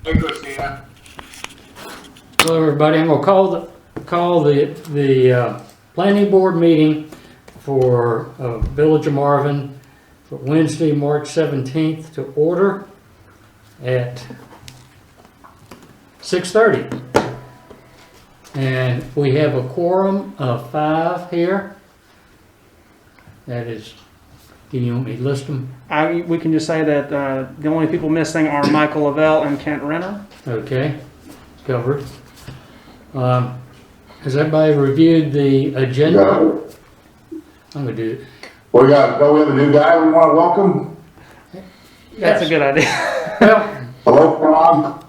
Hey, Christina. Hello, everybody. I'm going to call the planning board meeting for Village of Marvin for Wednesday, March 17th to order at 6:30. And we have a quorum of 5 here. That is, do you want me to list them? We can just say that the only people missing are Michael Lavelle and Kent Renner. Okay, covered. Has everybody reviewed the agenda? I'm going to do it. We have a new guy we want to welcome. That's a good idea. Well, Hello, Ron.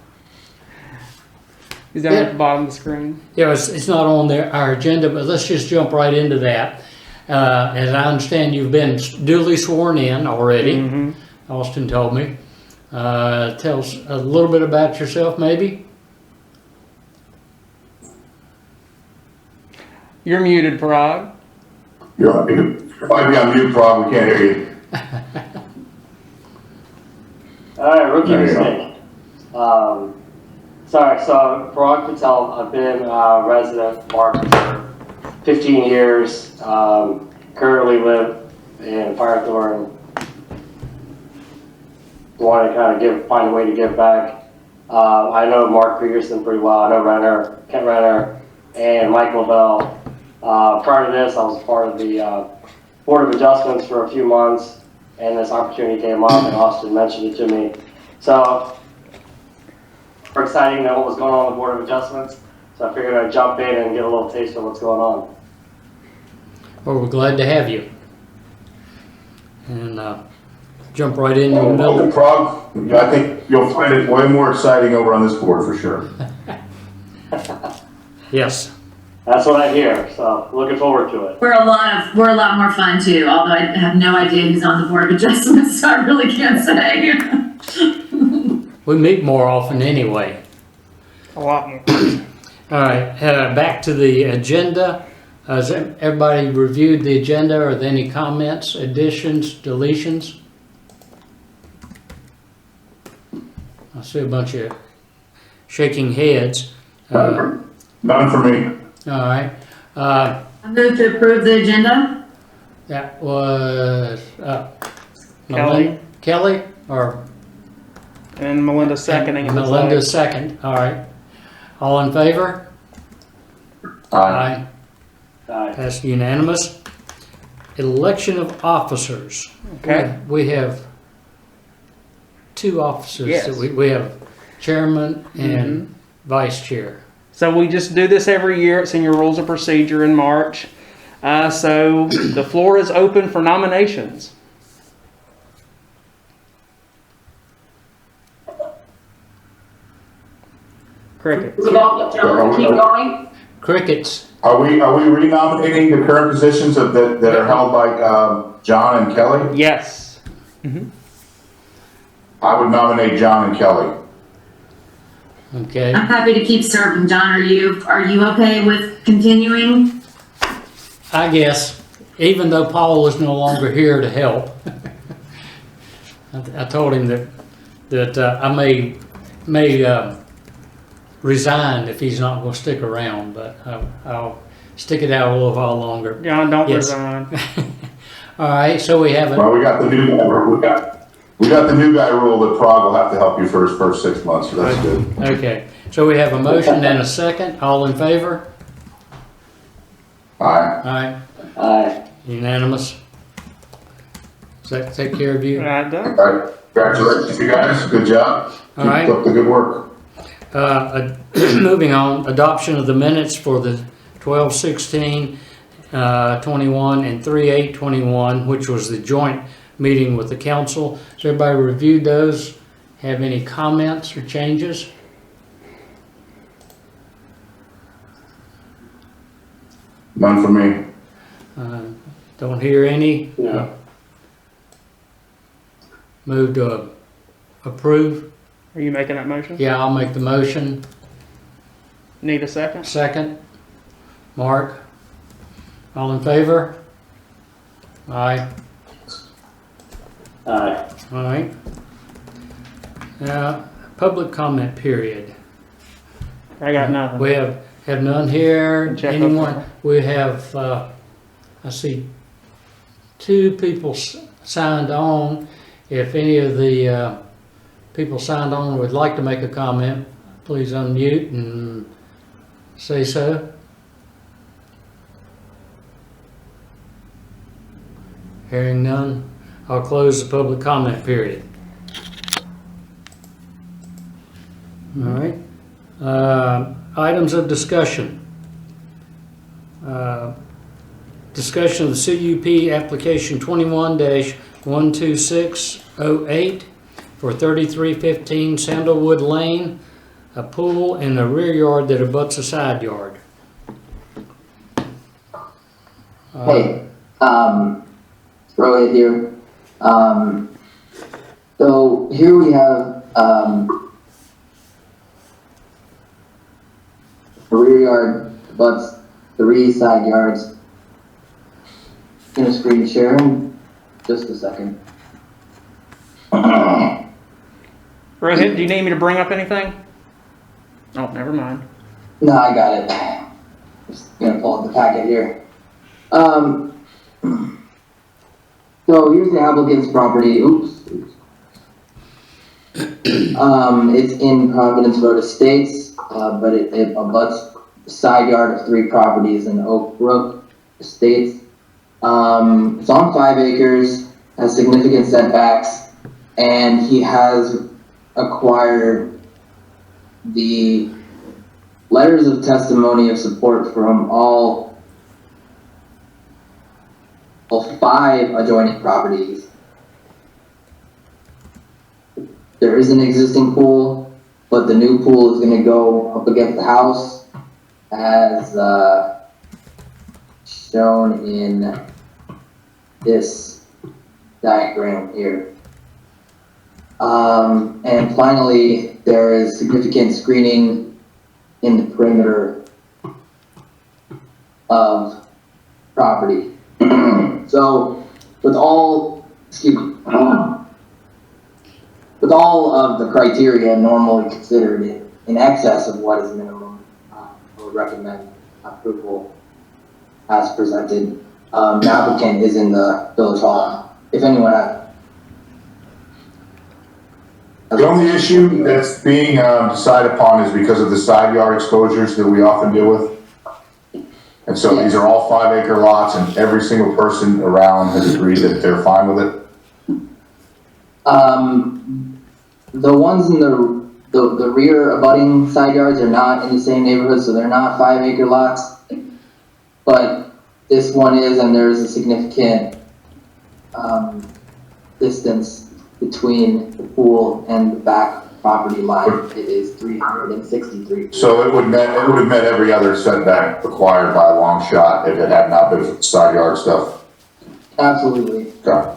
He's down at the bottom of the screen. yeah, it's not on our agenda, but let's just jump right into that. As I understand, you've been duly sworn in already. Mm-hmm. Austin told me. Tell us a little bit about yourself, maybe. You're muted, Parag. You might be on mute, Rob. We can't hear you. Alright, rookie There you go. mistake. Sorry, so Parag Patel, I've been a resident market for 15 years. Currently live in Firethorn. Want to kind of find a way to give back. I know Mark Peterson pretty well. I know Kent Renner, and Mike Lavelle. Prior to this, I was part of the Board of Adjustments for a few months, and this opportunity came up, and Austin mentioned it to me. So, we're excited to know what was going on with the Board of Adjustments, so I figured I'd jump in and get a little taste of what's going on. Well, we're glad to have you. And jump right into the middle. Welcome, Rob. I think you'll find it way more exciting over on this board for sure. Yes. That's what I hear, so looking forward to it. We're a lot more fun too, although I have no idea who's on the Board of Adjustments, so I really can't say. We meet more often anyway. A lot more. All right, back to the agenda. Has everybody reviewed the agenda? Are there any comments, additions, deletions? I see a bunch of shaking heads. None for me. All right. I move to approve the agenda. That was Kelly. Kelly or And Melinda seconding. it looks Melinda like. second. All right. All in favor? Aye. Passed unanimous. Election of officers. Okay. We have 2 officers. Yes. That we have chairman and vice chair. So we just do this every year. It's in your rules of procedure in March. So the floor is open for nominations. Cricket. Keep going. Crickets. Are we renominating the current positions that are held by John and Kelly? Yes. I would nominate John and Kelly. Okay. I'm happy to keep serving. John, are you okay with continuing? I guess, even though Paul is no longer here to help, I told him that I may resign if he's not going to stick around, but I'll stick it out a little while longer. John, don't Yes. resign. All right, so we have Well, we got the new guy. We got the new guy rule that Prague will have to help you for his first 6 months, so that's good. Okay, so we have a motion and a second. All in favor? Aye. Aye. Unanimous. Does that take care of you? Right, done. All right. Congratulations, you guys. Good job. All right. Keep up the good work. Moving on, adoption of the minutes for the 12/16, 21 and 3/8/21, which was the joint meeting with the council. Has everybody reviewed those? Have any comments or changes? None for me. Don't hear any. No. Move to approve. Are you making that motion? Yeah, I'll make the motion. Need a second? Second. Mark. All in favor? Aye. Aye. All right. Now, public comment period. I got nothing. We have none here. Check Anyone? up. We have, I see 2 people signed on. If any of the people signed on would like to make a comment, please unmute and say so. Hearing none, I'll close the public comment period. All right. Items of discussion. Discussion of the CUP application 21-12608 for 3315 Sandalwood Lane, a pool in a rear yard that abuts a side yard. Hey, Rohit here. So here we have, a rear yard abuts 3 side yards. Gonna screen share in just a second. Rohit, do you need me to bring up anything? Oh, never mind. No, I got it. Just gonna pull up the packet here. So here's the applicant's property. Oops. It's in Providence Road Estates, but it abuts the side yard of 3 properties in Oak Brook Estates. It's on 5 acres, has significant setbacks, and he has acquired the letters of testimony of support from all 5 adjoining properties. There is an existing pool, but the new pool is going to go up against the house as shown in this diagram here. And finally, there is significant screening in the perimeter of property. So with all, with all of the criteria normally considered in excess of what is minimum, I would recommend approval as presented. The applicant is in the village hall. If anyone has. The only issue that's being decided upon is because of the side yard exposures that we often deal with. And so these are all 5 acre lots, and every single person around has agreed that they're fine with it. The ones in the rear abutting side yards are not in the same neighborhood, so they're not 5 acre lots. But this one is, and there's a significant distance between the pool and the back property line. It is 363. So it would have met every other setback required by a long shot if it had not been for the side yard stuff. Absolutely. Okay.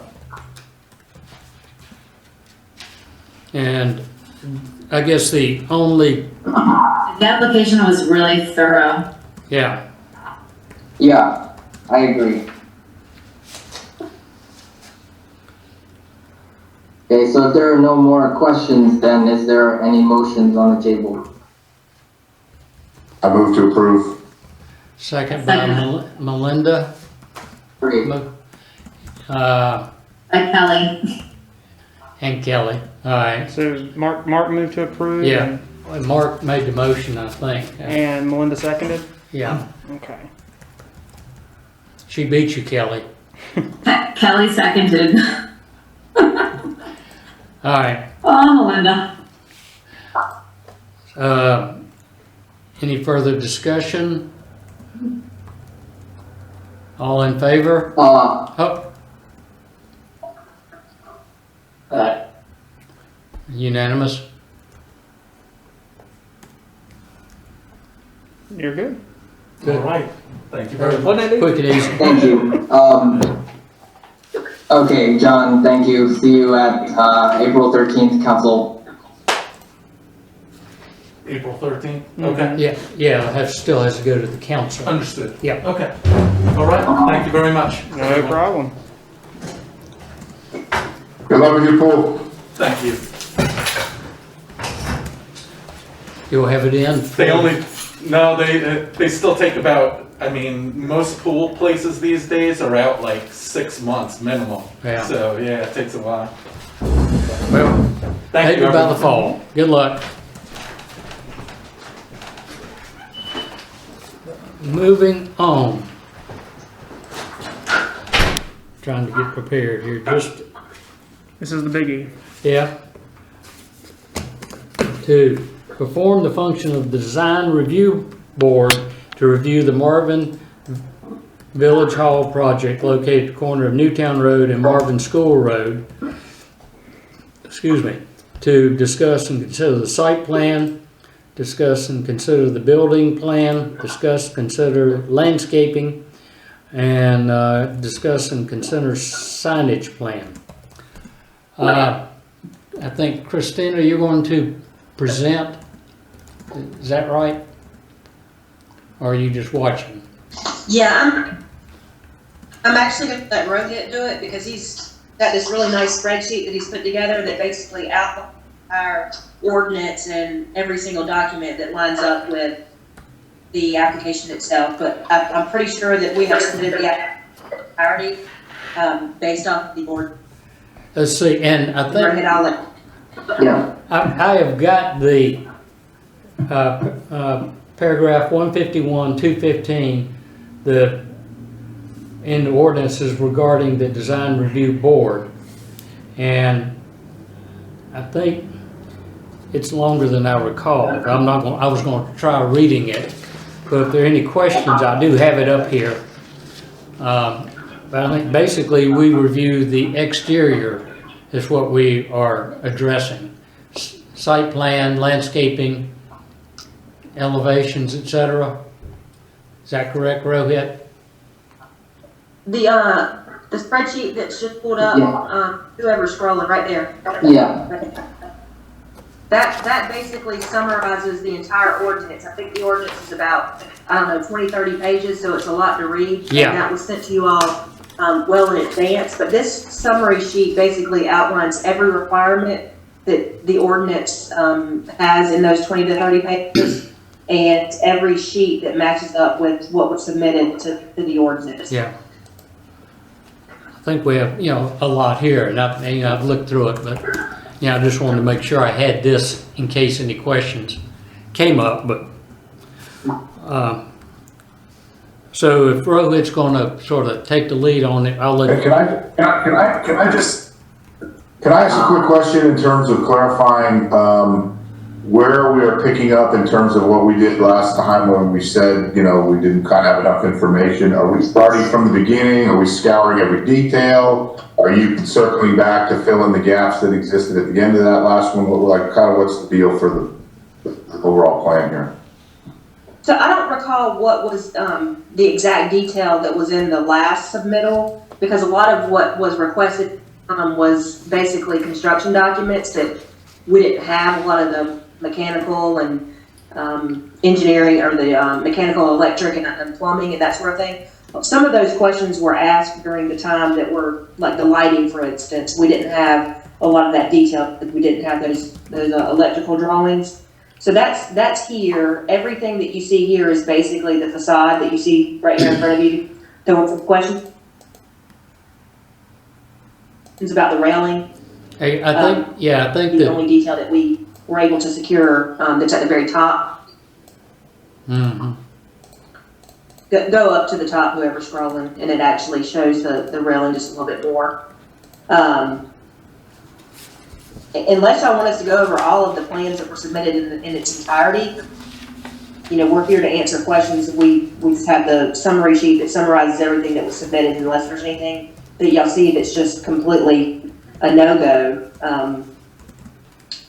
And I guess the only, The application was really thorough. yeah, Yeah, I agree. Okay, so if there are no more questions, then is there any motions on the table? I move to approve. second by Melinda. Great. By Kelly. And Kelly. All right. So Mark moved to approve. Yeah. Mark made the motion, I think. And Melinda seconded? Yeah. Okay. She beat you, Kelly. Kelly seconded. All right. Oh, Melinda. Any further discussion? All in favor? Oh, unanimous? You're good. Good. All right. Thank you very much. Wasn't that Quick and easy. Thank you. Okay, John, thank you. See you at April 13th, council. April 13th? Okay. Yeah, still has to go to the council. Understood. Yeah. Okay. All right. Thank you very much. No problem. Good luck with your pool. Thank you. You'll have it in? They only, no, they still take about, I mean, most pool places these days are out like 6 months minimum. Yeah. So, yeah, it takes a while. Well, Thank maybe you. by the everyone. fall. Good luck. Moving on. Trying to get prepared here. Just, This is the biggie. yeah. To perform the function of the design review board to review the Marvin Village Hall project located at the corner of Newtown Road and Marvin School Road. Excuse me. To discuss and consider the site plan, discuss and consider the building plan, discuss, consider landscaping, and discuss and consider signage plan. I think, Christina, you're going to present. Is that right? Or are you just watching? Yeah, I'm actually going to let Rohit do it because he's got this really nice spreadsheet that he's put together that basically outlines our ordinance and every single document that lines up with the application itself. But I'm pretty sure that we have submitted the entirety based off of the board. Let's see, and I think Rohit, I'll let. Yeah, I have got the paragraph 151, 215, in the ordinances regarding the design review board. And I think it's longer than I recall. I was going to try reading it, but if there are any questions, I do have it up here. But I think basically we review the exterior is what we are addressing. Site plan, landscaping, elevations, etc. Is that correct, Rohit? The spreadsheet that's just pulled up, Yeah. whoever's scrolling right there. yeah, That basically summarizes the entire ordinance. I think the ordinance is about, 20, 30 pages, so it's a lot to read. Yeah. And that was sent to you all well in advance, but this summary sheet basically outlines every requirement that the ordinance has in those 20 to 30 pages, and every sheet that matches up with what was submitted to the ordinance. Yeah. I think we have, a lot here, and I've looked through it, but, I just wanted to make sure I had this in case any questions came up, but, so if Rohit's gonna sort of take the lead on it, I'll let Can I ask a quick question in terms of clarifying, where we are picking up in terms of what we did last time when we said, we didn't kind of have enough information? Are we starting from the beginning? Are we scouring every detail? Are you circling back to fill in the gaps that existed at the end of that last one? What's the deal for the overall plan here? So I don't recall what was the exact detail that was in the last submittal, because a lot of what was requested was basically construction documents that we didn't have. A lot of the mechanical and engineering, or the mechanical, electric, and plumbing and that sort of thing. Some of those questions were asked during the time that were, like the lighting, for instance. We didn't have a lot of that detail because we didn't have those electrical drawings. So that's here. Everything that you see here is basically the facade that you see right here in front of you. There were questions about the railing. Hey, I think The that, only detail that we were able to secure that's at the very top. mhm. Go up to the top, whoever's scrolling, and it actually shows the railing just a little bit more. Unless y'all want us to go over all of the plans that were submitted in its entirety, we're here to answer questions. We just have the summary sheet that summarizes everything that was submitted, unless there's anything that y'all see that's just completely a no-go.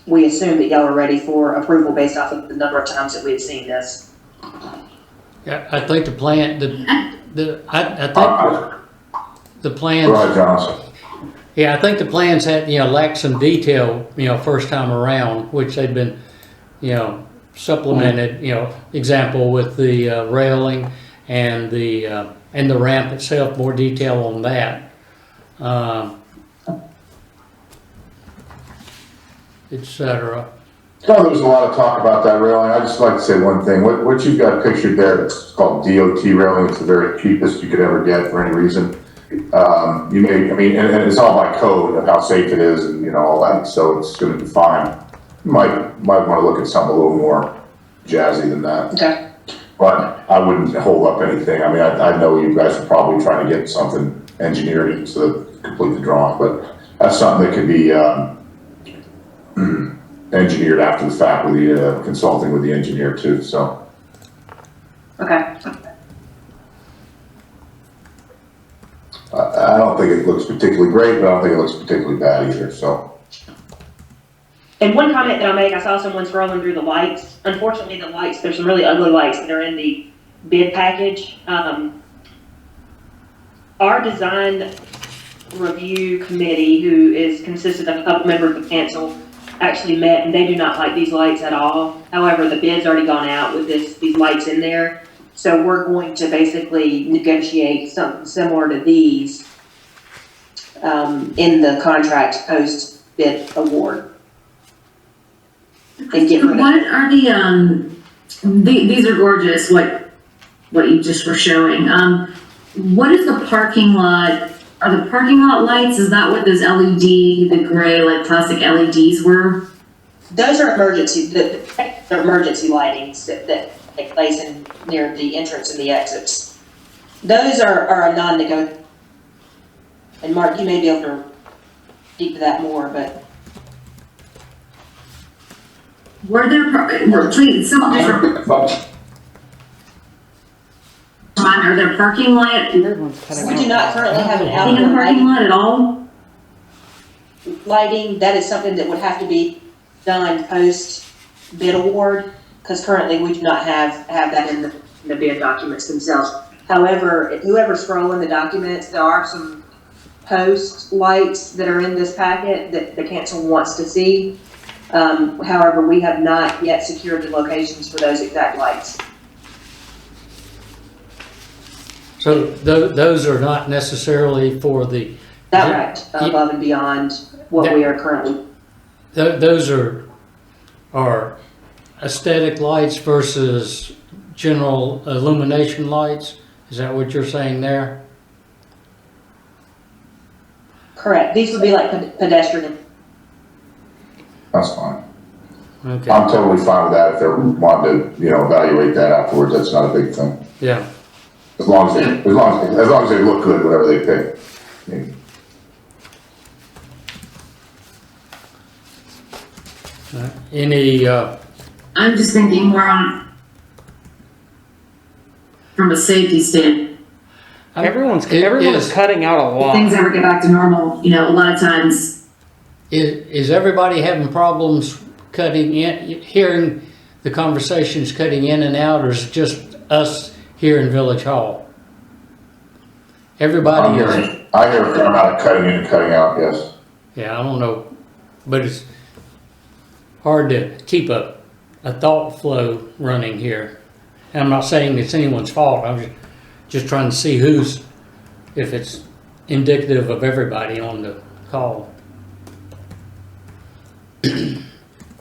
We assume that y'all are ready for approval based off of the number of times that we have seen this. Yeah, I think the plan, I think the plans. Go ahead, Johnson. Yeah, I think the plans had, lacked some detail, first time around, which they've been, supplemented, example with the railing and the ramp itself, more detail on that. Et cetera. No, there was a lot of talk about that railing. I just like to say one thing. What you've got pictured there, it's called DOT railing. It's the very cheapest you could ever get for any reason. You may, I mean, and it's all by code of how safe it is and, you know, all that. So it's going to be fine. You might want to look at something a little more jazzy than that. Okay. But I wouldn't hold up anything. I mean, I know you guys are probably trying to get something engineered so that complete the drawing, but that's something that could be, engineered after the fact with the, consulting with the engineer too, so. Okay. I don't think it looks particularly great, but I don't think it looks particularly bad either, so. And one comment that I'll make, I saw someone scrolling through the lights. Unfortunately, the lights, there's some really ugly lights that are in the bid package. Our design review committee, who is consisted of a couple members of council, actually met, and they do not like these lights at all. However, the bid's already gone out with these lights in there. So we're going to basically negotiate something similar to these in the contract post bid award. And get rid of What are these are gorgeous, what you just were showing. What is the parking lot? Are the parking lot lights, is that what those LED, the gray, like plastic LEDs were? Those are emergency, they're emergency lightings that take place near the entrance and the exits. Those are a non-negotiable. And Mark, you may be able to speak to that more, but. Were there, please, someone just are there parking lot? We do not currently have an Anything in outdoor the parking lighting. lot at all? Lighting, that is something that would have to be done post bid award, because currently we do not have that in the bid documents themselves. However, whoever's scrolling the documents, there are some post lights that are in this packet that the council wants to see. However, we have not yet secured the locations for those exact lights. So those are not necessarily for the. That's right, above and beyond what we are currently. Those are aesthetic lights versus general illumination lights? Is that what you're saying there? Correct. These would be like pedestrian. That's fine. Okay. I'm totally fine with that if they're wanting to, you know, evaluate that afterwards. That's not a big thing. Yeah. As long as they look good, whatever they pick. I mean, Any, I'm just thinking more on, from a safety standpoint. Everyone's is- cutting out a If lot. things ever get back to normal, you know, a lot of times, Is everybody having problems cutting in, hearing the conversations cutting in and out, or is it just us here in Village Hall? Everybody is. I hear a fair amount of cutting in and cutting out, yes. Yeah, I don't know, but it's hard to keep a thought flow running here. And I'm not saying it's anyone's fault, I'm just trying to see if it's indicative of everybody on the call.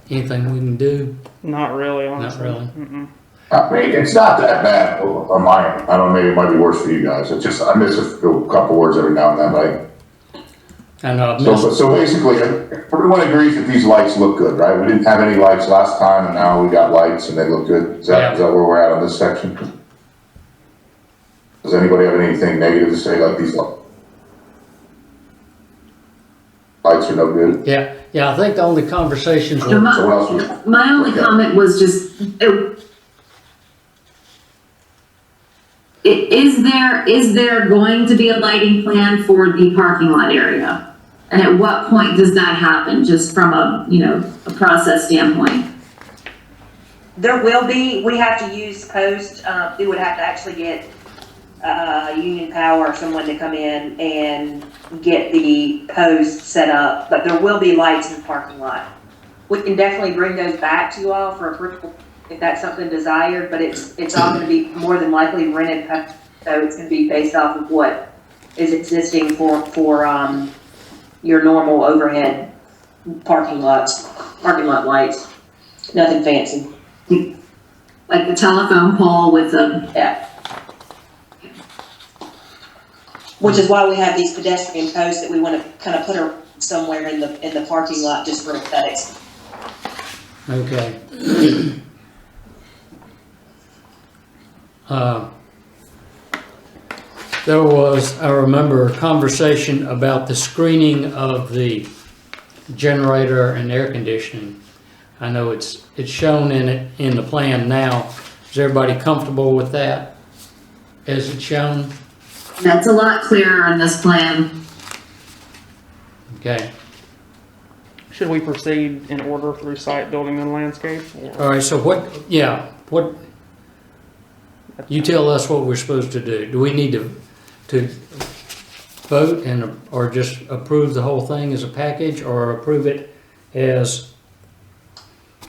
Anything we can do? Not really, honestly. Not really. Mm-mm. I mean, it's not that bad on my end. I don't know, maybe it might be worse for you guys. It's just, I miss a couple words every now and then, but And so basically, everyone agrees that these lights look good, right? We didn't have any lights last time, and now we got lights and they look good. Is that where we're at on this section? Does anybody have anything negative to say like these lights are no good? yeah, I think the only conversations So were, So what else? my only comment was just, is there going to be a lighting plan for the parking lot area? And at what point does that happen, just from a, you know, a process standpoint? There will be, we have to use post, we would have to actually get, Union Power or someone to come in and get the post set up, but there will be lights in the parking lot. We can definitely bring those back to you all for approval if that's something desired, but it's all gonna be more than likely rented, so it's gonna be based off of what is existing for your normal overhead parking lot lights. Nothing fancy. Like the telephone pole with a, Yeah. Which is why we have these pedestrian posts that we want to kind of put her somewhere in the parking lot just for aesthetics. Okay. There was, I remember, a conversation about the screening of the generator and air conditioning. I know it's shown in the plan now. Is everybody comfortable with that? As it's shown? that's a lot clearer on this plan. Okay. Should we proceed in order through site, building, and landscape? or- All right, so what, you tell us what we're supposed to do. Do we need to vote or just approve the whole thing as a package, or approve it as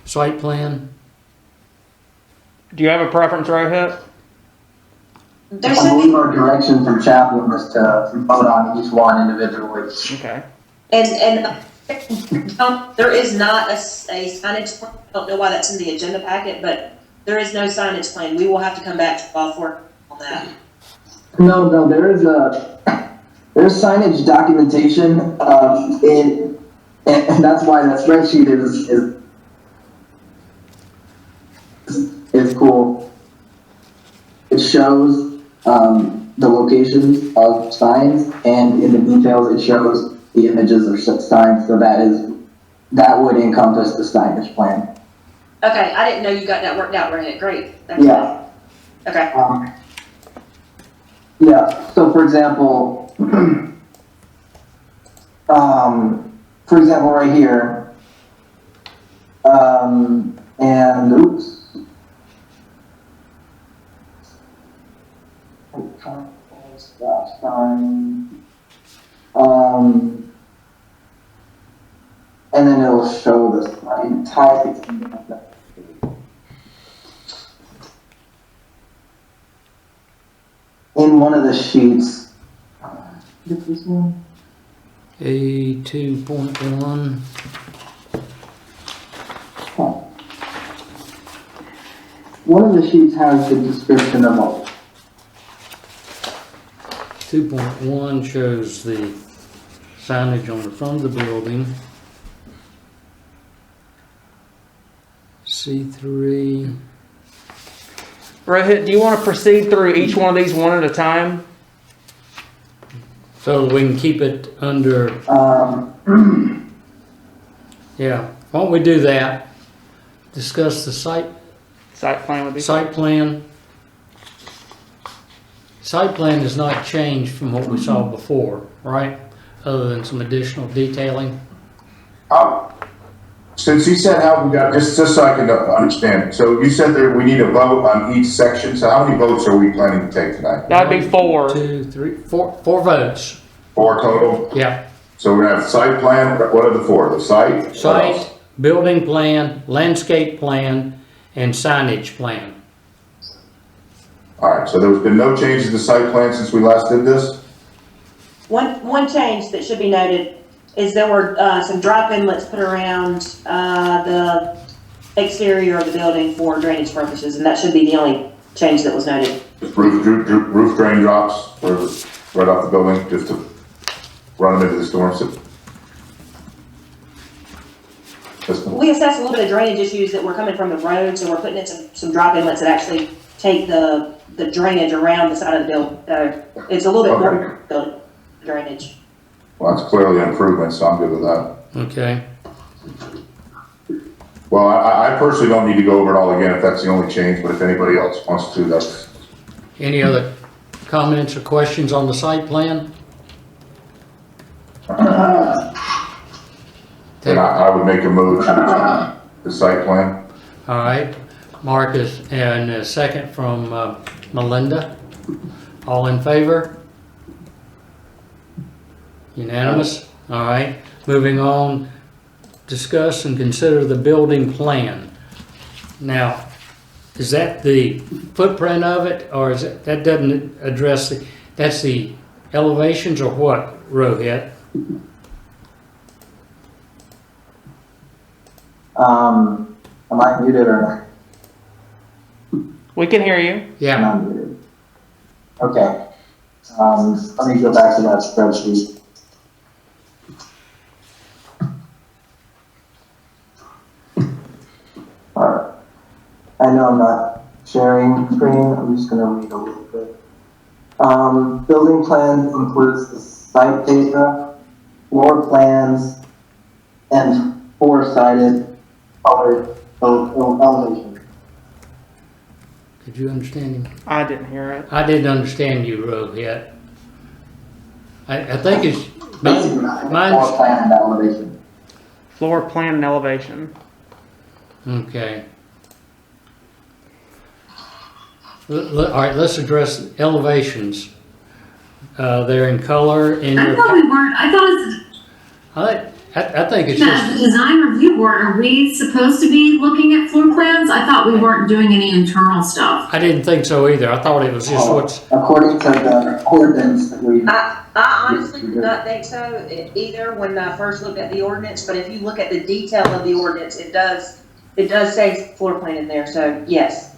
site plan? Do you have a preference, Rohit? I believe our direction from Chaplin was to vote on each one individually. Okay. And there is not a signage plan. I don't know why that's in the agenda packet, but there is no signage plan. We will have to come back to all four on that. No, there's signage documentation, and that's why that spreadsheet is cool. It shows, the locations of signs, and in the details, it shows the images of signs, so that would encompass the signage plan. Okay, I didn't know you got that worked out, Rohit. Great. That's Yeah. Okay. Yeah, so for example, right here, and oops. Stop sign. And then it'll show the sign type. In one of the sheets. Is this one? A2.1. One of the sheets has the description of all. 2.1 shows the signage on the front of the building. C3. Rohit, do you want to proceed through each one of these one at a time? So that we can keep it under, yeah. Why don't we do that? Discuss the site Plan would be. Site plan. Site plan has not changed from what we saw before, right? Other than some additional detailing. Since you said how we got, just so I can understand, so you said that we need a vote on each section, so how many votes are we planning to take tonight? That'd be 4. 2, 3, 4 votes. 4 total? Yeah. So we're gonna have site plan, what are the 4? The site? What else? Site, building plan, landscape plan, and signage plan. Alright, so there's been no changes to site plan since we last did this? One change that should be noted is there were some drop inlets put around the exterior of the building for drainage purposes, and that should be the only change that was noted. Roof drain drops right off the building, just to run them into the storm system. We assessed a little bit of drainage issues that were coming from the road, so we're putting in some drop inlets that actually take the drainage around the side of the building. It's a little bit more building drainage. Well, that's clearly an improvement, so I'm good with that. Okay. Well, I personally don't need to go over it all again if that's the only change, but if anybody else wants to, that's. Any other comments or questions on the site plan? Then I would make a move to the site plan. All right. Marcus, and a second from Melinda. All in favor? Unanimous? All right. Moving on, discuss and consider the building plan. Now, is that the footprint of it, or is it, that doesn't address that's the elevations, or what, Rohit? Am I muted or We can hear you. Yeah, not muted? Okay. Let me go back to that spreadsheet. Alright. I know I'm not sharing screen, I'm just gonna read a little bit. Building plans includes the site data, floor plans, and four-sided colored elevation. did you understand him? I didn't hear it. I didn't understand you, Rohit. I think it's, Basically, mine's, floor plan and elevation. Floor plan and elevation. okay. All right, let's address elevations. They're in color in I your, thought we weren't, I thought as, I think it's as the just, design review board, are we supposed to be looking at floor plans? I thought we weren't doing any internal stuff. I didn't think so either. I thought it was just what's, According to the ordinance that we. I honestly do not think so either when I first looked at the ordinance, but if you look at the detail of the ordinance, it does say floor plan in there, so yes.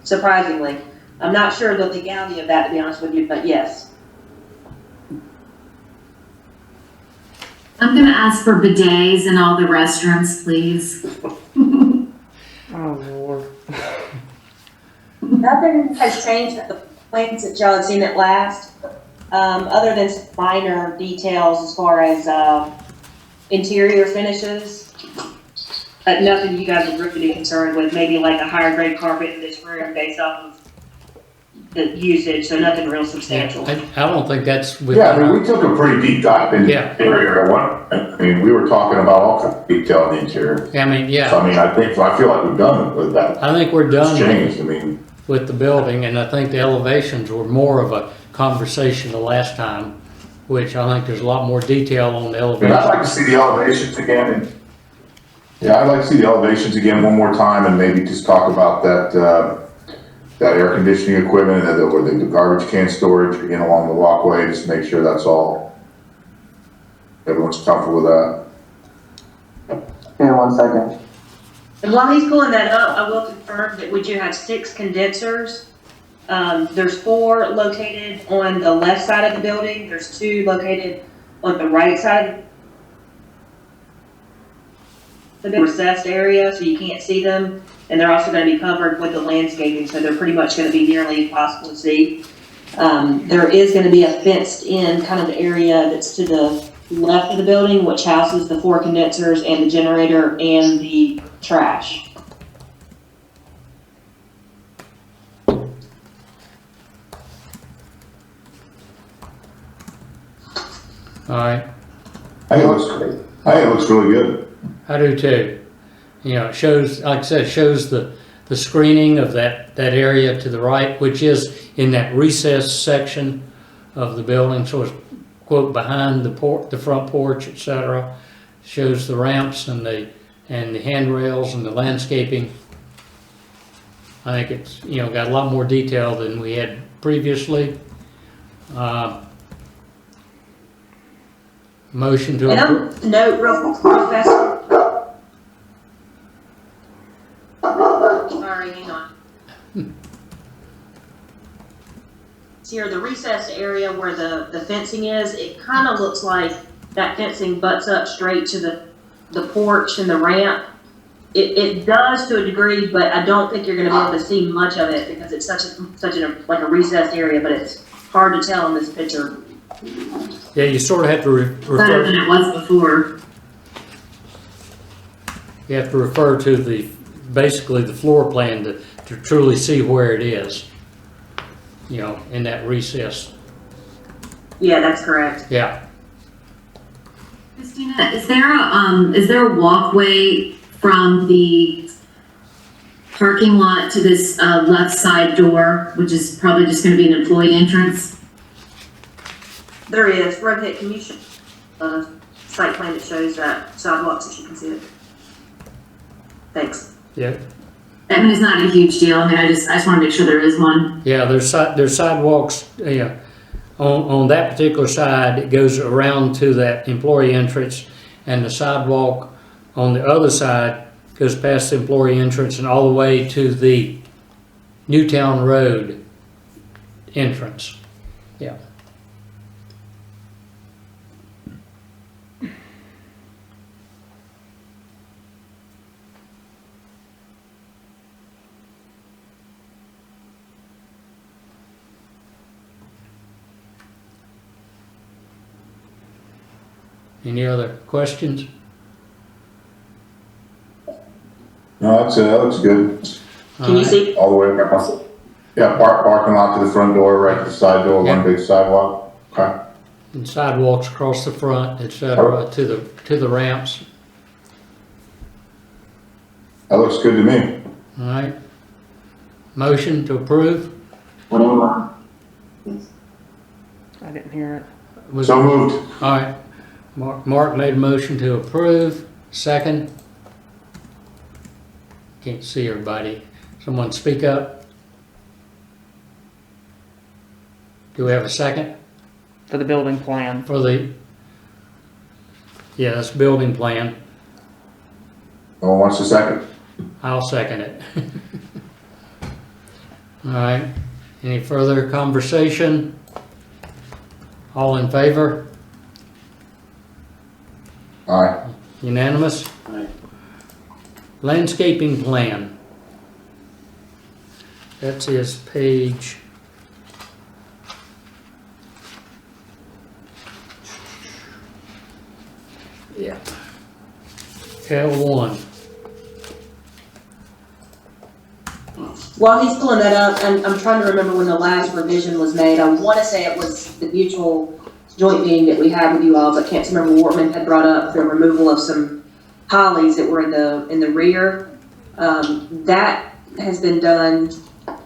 Surprisingly. I'm not sure the legality of that, to be honest with you, but yes. I'm gonna ask for bidets in all the restaurants, please. Oh, Lord. Nothing has changed at the plans that y'all had seen at last, other than some minor details as far as, interior finishes. But nothing you guys are really concerned with, maybe like a higher grade carpet in this room based off of the usage, so nothing real substantial. I don't think that's with. Yeah, I mean, we took a pretty deep dive into Yeah. the interior at one, I mean, we were talking about all kinds of detail in the interior. I mean, So, yeah, I mean, I feel like we've done with that. I think we're It's done changed, I mean, with the building, and I think the elevations were more of a conversation the last time, which I think there's a lot more detail on the I mean, I'd like elevation. to see the elevations again. Yeah, I'd like to see the elevations again one more time and maybe just talk about that air conditioning equipment and or the garbage can storage again along the walkway, just make sure that's all, everyone's comfortable with that. Okay, 1 second. And while he's pulling that up, I will confirm that we do have 6 condensers. There's 4 located on the left side of the building, there's 2 located on the right side. The recessed area, so you can't see them, and they're also gonna be covered with the landscaping, so they're pretty much gonna be nearly impossible to see. There is gonna be a fenced in kind of area that's to the left of the building, which houses the 4 condensers and the generator and the trash. All right, I think it looks great. I think it looks really good. I do too. You know, it shows, like I said, it shows the screening of that area to the right, which is in that recessed section of the building, so it's quote behind the front porch, etc. Shows the ramps and the handrails and the landscaping. I think it's, you know, got a lot more detail than we had previously. Motion to And approve. note real fast. Sorry, hang on. Here, the recessed area where the fencing is, it kind of looks like that fencing butts up straight to the porch and the ramp. It does to a degree, but I don't think you're going to be able to see much of it because it's such a like a recessed area, but it's hard to tell in this picture. Yeah, you sort of have to Better refer. than it was before. You have to refer to basically the floor plan to truly see where it is. You know, in that recess. Yeah, that's correct. Yeah. Christina, is there a walkway from the parking lot to this left side door, which is probably just going to be an employee entrance? There is. Rohit, can you show a site plan that shows that sidewalk so you can see it? Thanks. Yeah. I mean, it's not a huge deal. I mean, I just want to make sure there is one. Yeah, there's sidewalks, on that particular side, it goes around to that employee entrance, and the sidewalk on the other side goes past the employee entrance and all the way to the Newtown Road entrance. Yeah. Any other questions? No, that looks good. Can you see? All the way across. Yeah, parking lot to the front door, right to the side door, one big sidewalk. Okay. And sidewalks across the front, etc., to the ramps. That looks good to me. All right. Motion to approve. Would anyone? I didn't hear it. Was So it- moved. All right. Mark made a motion to approve. Second. Can't see everybody. Someone speak up. Do we have a second For the building plan. for the? Yeah, that's building plan. No one wants a second? I'll second it. All right. Any further conversation? All in favor? Aye. Unanimous? Aye. Landscaping plan. That is page. Yeah. L1. While he's pulling that up, and I'm trying to remember when the last revision was made, I want to say it was the mutual joint meeting that we had with you all, but I can't remember, Wortman had brought up the removal of some hollies that were in the rear. That has been done,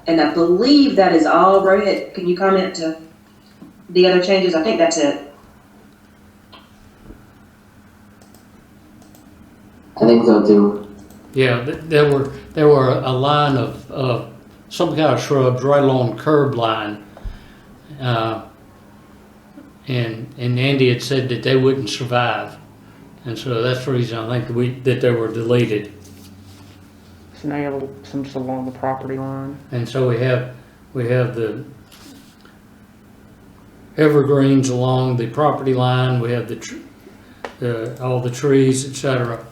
and I believe that is all. Rohit, can you comment to the other changes? I think that's it. I think so too. Yeah, there were a line of some kind of shrubs right along the curb line. And Andy had said that they wouldn't survive. And so that's the reason I think that they were deleted. So now you have some just along the property line. And so we have the evergreens along the property line, we have all the trees, etc.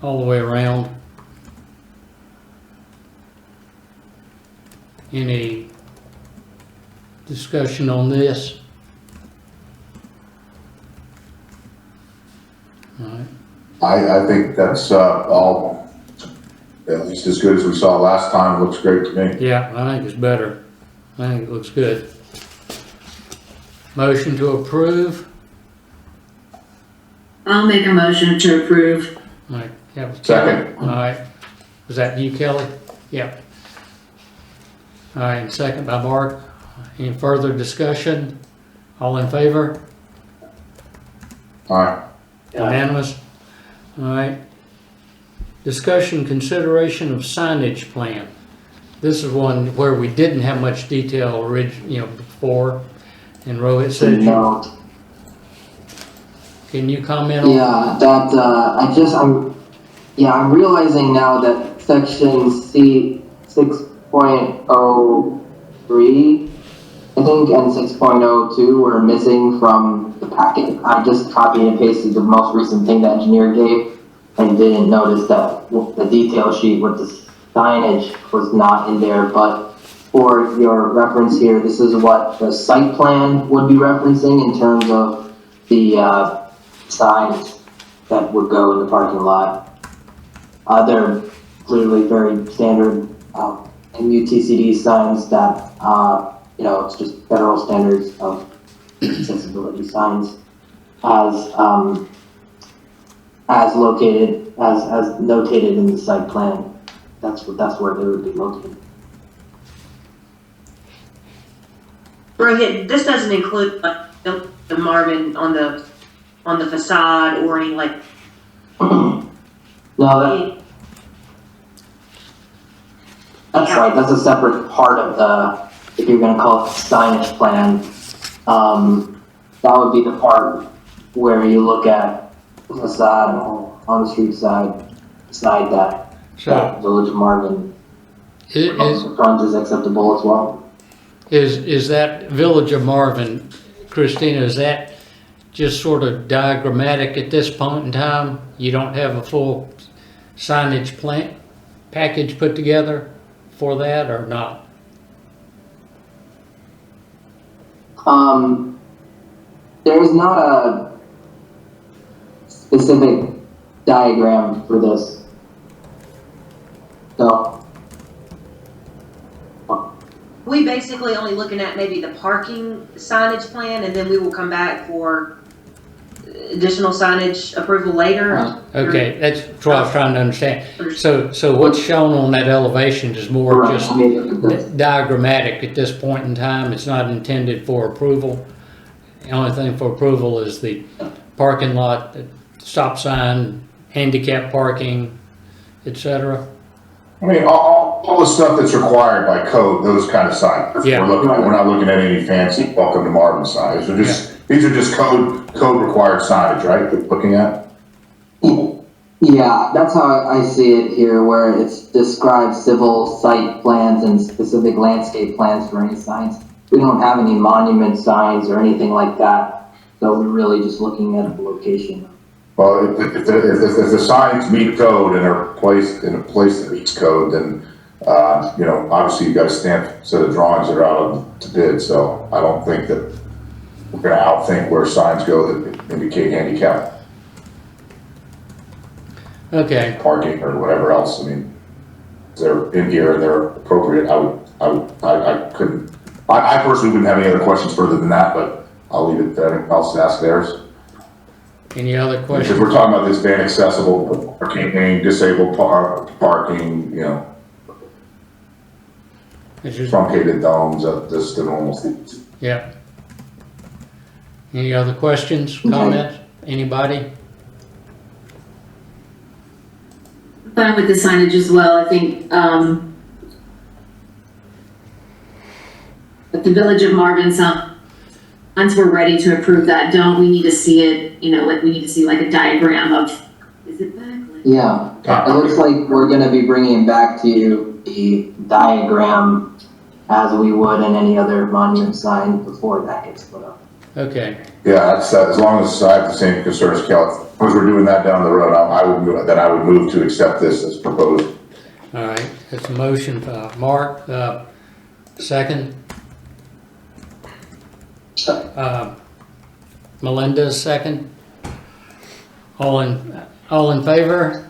all the way around. Any discussion on this? All right. I think that's all at least as good as we saw last time. Looks great to me. Yeah, I think it's better. I think it looks good. Motion to approve. I'll make a motion to approve. All right, that was Kelly. Second. All right. Was that you, Kelly? Yep. All right, and second by Mark. Any further discussion? All in favor? Aye. Unanimous? All right. Discussion, consideration of signage plan. This is one where we didn't have much detail before. And Rohit said, No. can you comment on? Yeah, I'm realizing now that section C 6.03, I think, and 6.02 were missing from the packet. I just copied and pasted the most recent thing the engineer gave and didn't notice that the detail sheet with the signage was not in there. But for your reference here, this is what the site plan would be referencing in terms of the signs that would go in the parking lot. They're clearly very standard MUTCD signs that, it's just federal standards of accessibility signs as located, as notated in the site plan. That's where they would be located. Rohit, this doesn't include like the Marvin on the facade or any like. No, that's right. That's a separate part of the, if you're going to call it the signage plan. That would be the part where you look at facade on the street side that So Village of Marvin is, front is acceptable as well. is that Village of Marvin, Christina, is that just sort of diagrammatic at this point in time? You don't have a full signage plan package put together for that or not? There is not a specific diagram for this. So, We basically only looking at maybe the parking signage plan, and then we will come back for additional signage approval later. Okay, that's what I was trying to understand. So what's shown on that elevation is more just diagrammatic at this point in time. It's not intended for approval. The only thing for approval is the parking lot, the stop sign, handicap parking, etc. I mean, all the stuff that's required by code, those kind of signs. Yeah. We're not looking at any fancy welcome to Marvin signs. These are just code required signage, right? We're looking at? yeah, that's how I see it here, where it's describes civil site plans and specific landscape plans for any signs. We don't have any monument signs or anything like that, so we're really just looking at the location. Well, if the signs meet code and are placed in a place that meets code, then, obviously you've got a stamped set of drawings that are out to bid, so I don't think that we're gonna outthink where signs go that indicate handicap Okay, parking or whatever else. I mean, if they're in here and they're appropriate, I couldn't, I personally wouldn't have any other questions further than that, but I'll leave it to anyone else to ask theirs. any other Because questions? we're talking about this van accessible parking, disabled parking, It's just- truncated domes, just the normal things. Yeah. Any other questions, comments? Anybody? Fine with the signage as well. I think, but the Village of Marvin sign, once we're ready to approve that, don't we need to see it, like we need to see like a diagram of, is it backlit? Yeah, it looks like we're gonna be bringing back to you the diagram as we would in any other monument sign before that gets put up. Okay, Yeah, that's, as long as I have the same concern as Cal, as long as we're doing that down the road, I would move to accept this as proposed. all right. That's a motion, Mark, second. Melinda, second. All in favor?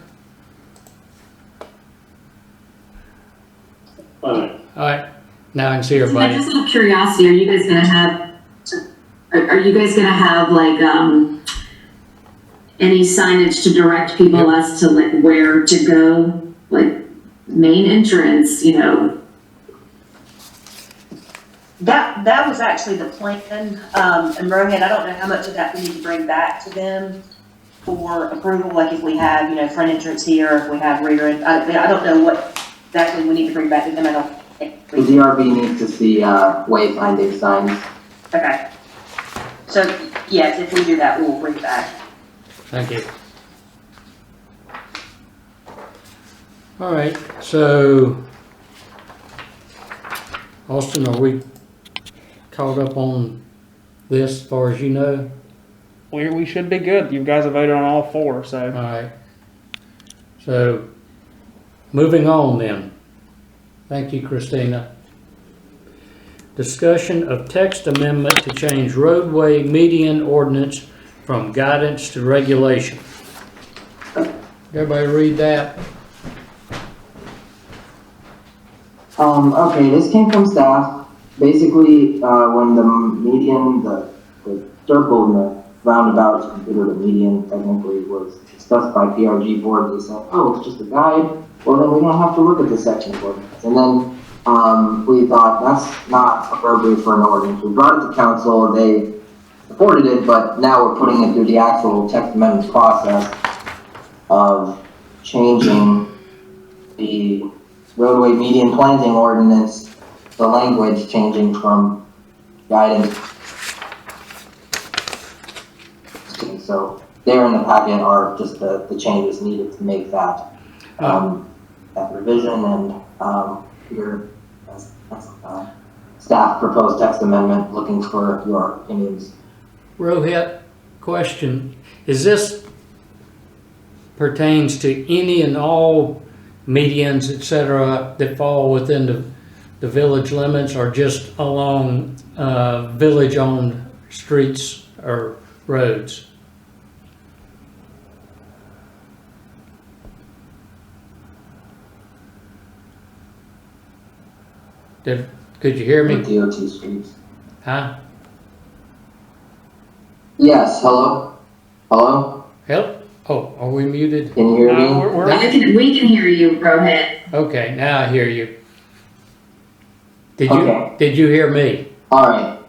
All right, now I can see everybody. Just out of curiosity, are you guys gonna have like, any signage to direct people as to like where to go? Like main entrance, That was actually the plan, and Rohit, I don't know how much of that we need to bring back to them for approval, like if we have, front entrance here, if we have rear end, I don't know what exactly we need to bring back to them, I don't think. The DRB needs to see, wayfinding signs. Okay. So, yes, if we do that, we will bring it back. Thank you. All right, so Austin, are we caught up on this as far as you know? We should be good. You guys have voted on all four, so. All right. So, moving on then. Thank you, Christina. Discussion of text amendment to change roadway median ordinance from guidance to regulation. Everybody read that? Okay, this came from staff. Basically, when the median, the circle in the roundabout is considered a median, technically was discussed by PRG board. They said, oh, it's just a guide. Well, then we don't have to look at the section of ordinance. And then we thought that's not appropriate for an ordinance. We brought it to council, they supported it, but now we're putting it through the actual text amendment process of changing the roadway median planting ordinance, the language changing from guidance. So there in the packet are just the changes needed to make that, that revision and, your, staff proposed text amendment, looking for your opinions. Rohit, question, is this pertains to any and all medians, et cetera, that fall within the village limits, or just along village-owned streets or roads? Could you hear me? DOT streets. Huh? Yes, hello? Hello? Help? Oh, are we muted? Can you hear me? We can hear you, Rohit. Okay, now I hear you. Okay. Did you hear me? Alright.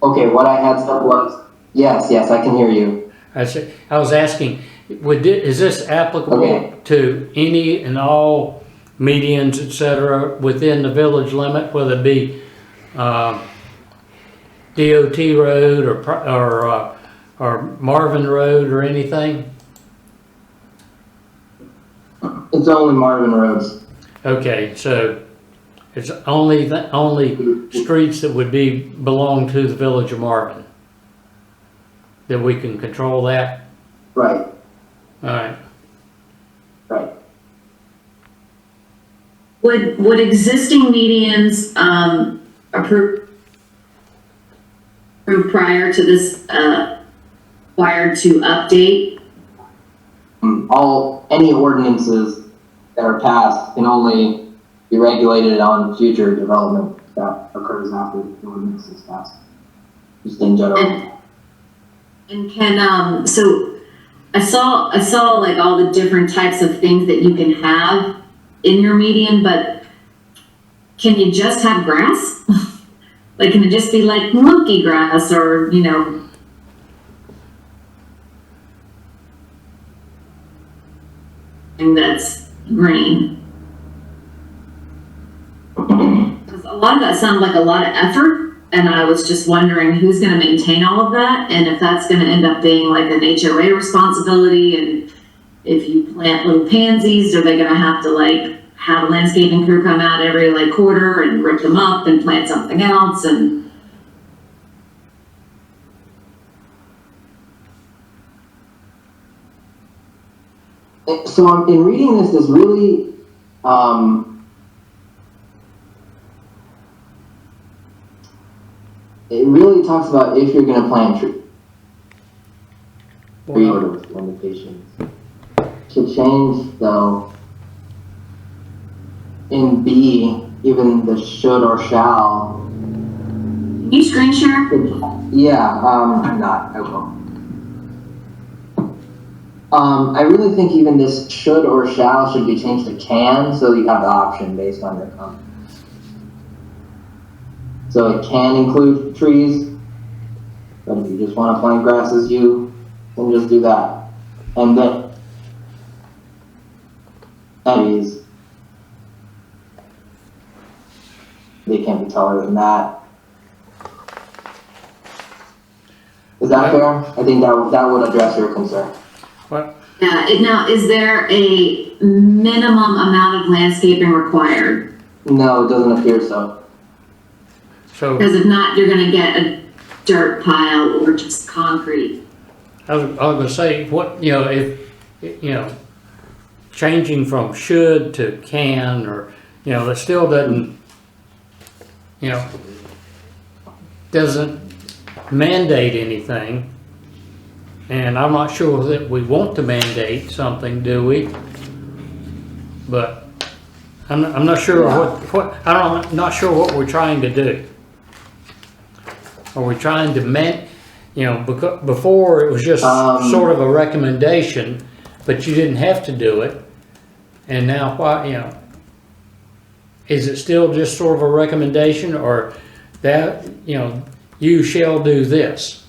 Okay, what I had said was, yes, I can hear you. I was asking, is this applicable Okay. to any and all medians, et cetera, within the village limit, whether it be DOT road or Marvin Road or anything? It's only Marvin Roads. Okay, so it's only streets that would belong to the village of Marvin that we can control that. Right, All right. right. Would existing medians, approve prior to this, required to update? Any ordinances that are passed can only be regulated on future development that occurs after the ordinance is passed. Just in general. And can, so I saw like all the different types of things that you can have in your median, but can you just have grass? Like, can it just be like monkey grass or, you know, that's green? Because a lot of that sounded like a lot of effort, and I was just wondering who's going to maintain all of that, and if that's going to end up being like an HOA responsibility, and if you plant little pansies, are they going to have to like have a landscaping crew come out every like quarter and rip them up and plant something else? And so in reading this really, it really talks about if you're going to plant tree orders limitations. To change though, in B, even the should or shall. can you screen share? Yeah, I'm not, I will. I really think even this should or shall should be changed to can, so you have the option based on your comments. So it can include trees, but if you just want to plant grasses, you can just do that. And then, trees, they can't be taller than that. Is that fair? I think that would address your concern. What? Yeah, now, is there a minimum amount of landscaping required? No, it doesn't appear so. So Because if not, you're gonna get a dirt pile or just concrete. I was going to say, what, you know, if, you know, changing from should to can, or, you know, that still doesn't, you know, doesn't mandate anything. And I'm not sure that we want to mandate something, do we? But I'm not sure I'm not sure what we're trying to do. Are we trying to you know, because before it was just sort of a recommendation, but you didn't have to do it. And now, why, you know, is it still just sort of a recommendation, or that, you know, you shall do this?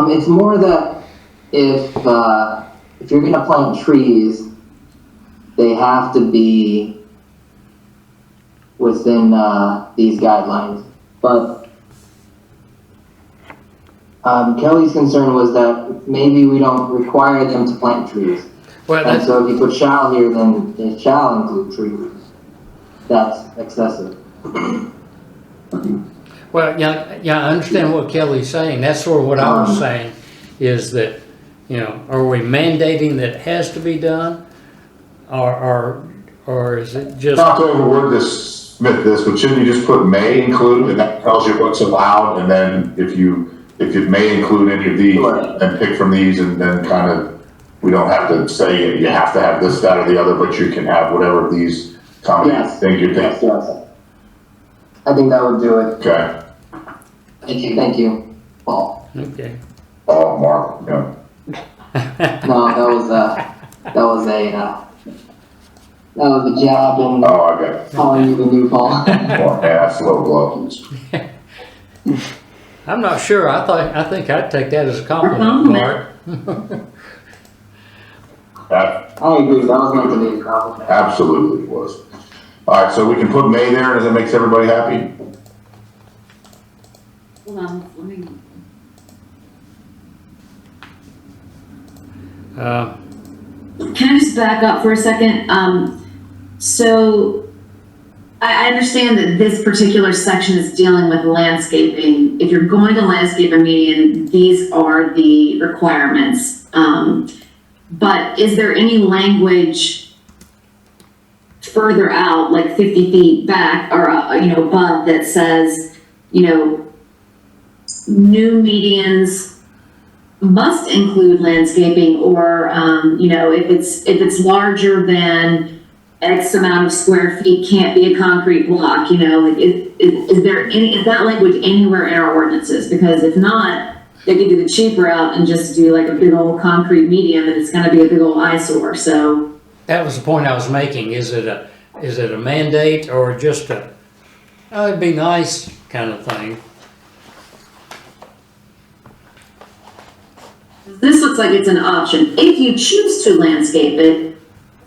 It's more that if you're gonna plant trees, they have to be within, these guidelines. But, Kelly's concern was that maybe we don't require them to plant trees. Well, And that's, so if you put shall here, then it shall include trees. That's excessive. well, yeah, I understand what Kelly's saying. That's sort of what I was saying, is that, you know, are we mandating that it has to be done? Or is it just? Not to overword this, Smith, but shouldn't you just put may include, and that tells you what's allowed, and then if it may include any of these, then pick from these, and then kind of, we don't have to say you have to have this, that, or the other, but you can have whatever of these combination things you think. Yes. I think that would do it. Okay. Thank you, Paul. Okay. Oh, Mark, yeah. No, that was a jab in Oh, I got it. calling you the new Paul. More ass, low blows. I'm not sure. I think I'd take that as a compliment, Mark. That I agree, that was meant to be a compliment. absolutely was. All right, so we can put May there, and that makes everybody happy? Hold on, let me. Can I just back up for a second? So I understand that this particular section is dealing with landscaping. If you're going to landscape a median, these are the requirements. But is there any language further out, like 50 feet back or, above that says, new medians must include landscaping, or, if it's larger than X amount of square feet, can't be a concrete block, is that language anywhere in our ordinances? Because if not, they could do the cheap route and just do like a big old concrete medium, and it's gonna be a big old eyesore, so. That was the point I was making. Is it a mandate or just oh, it'd be nice kind of thing? This looks like it's an option. If you choose to landscape it,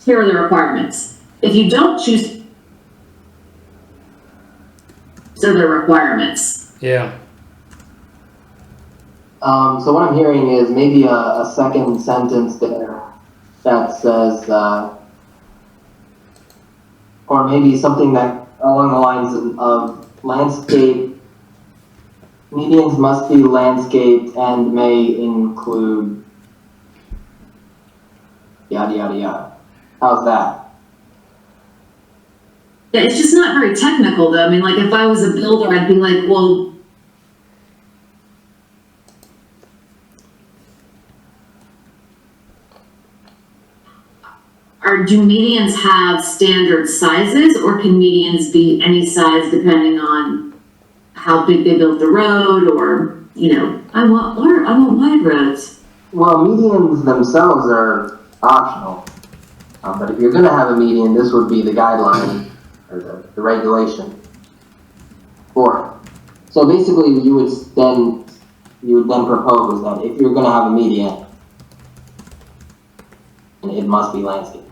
here are the requirements. If you don't choose, so the requirements. Yeah. So what I'm hearing is maybe a second sentence there that says, or maybe something that along the lines of landscape, medians must be landscaped and may include yada, yada, yada. How's that? Yeah, it's just not very technical though. I mean, like if I was a builder, I'd be like, well, do medians have standard sizes, or can medians be any size depending on how big they built the road, or, I want wide roads. Well, medians themselves are optional. But if you're gonna have a median, this would be the guideline or the regulation for it. So basically you would then propose that if you're gonna have a median, it must be landscaped.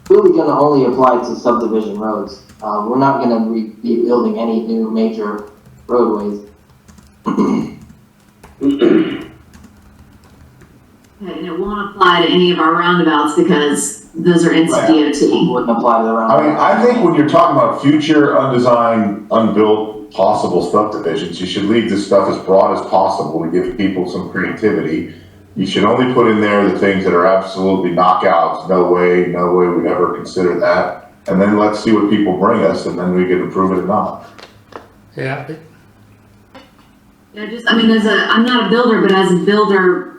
Really gonna only apply to subdivision roads. We're not gonna be building any new major roadways. And it won't apply to any of our roundabouts because those are NCDOT. Wouldn't apply to the I mean, roundabout. I think when you're talking about future undesigned, unbuilt, possible subdivisions, you should leave this stuff as broad as possible to give people some creativity. You should only put in there the things that are absolutely knockouts. No way we'd ever consider that. And then let's see what people bring us, and then we can approve it or not. Yeah. Yeah, I'm not a builder, but as a builder,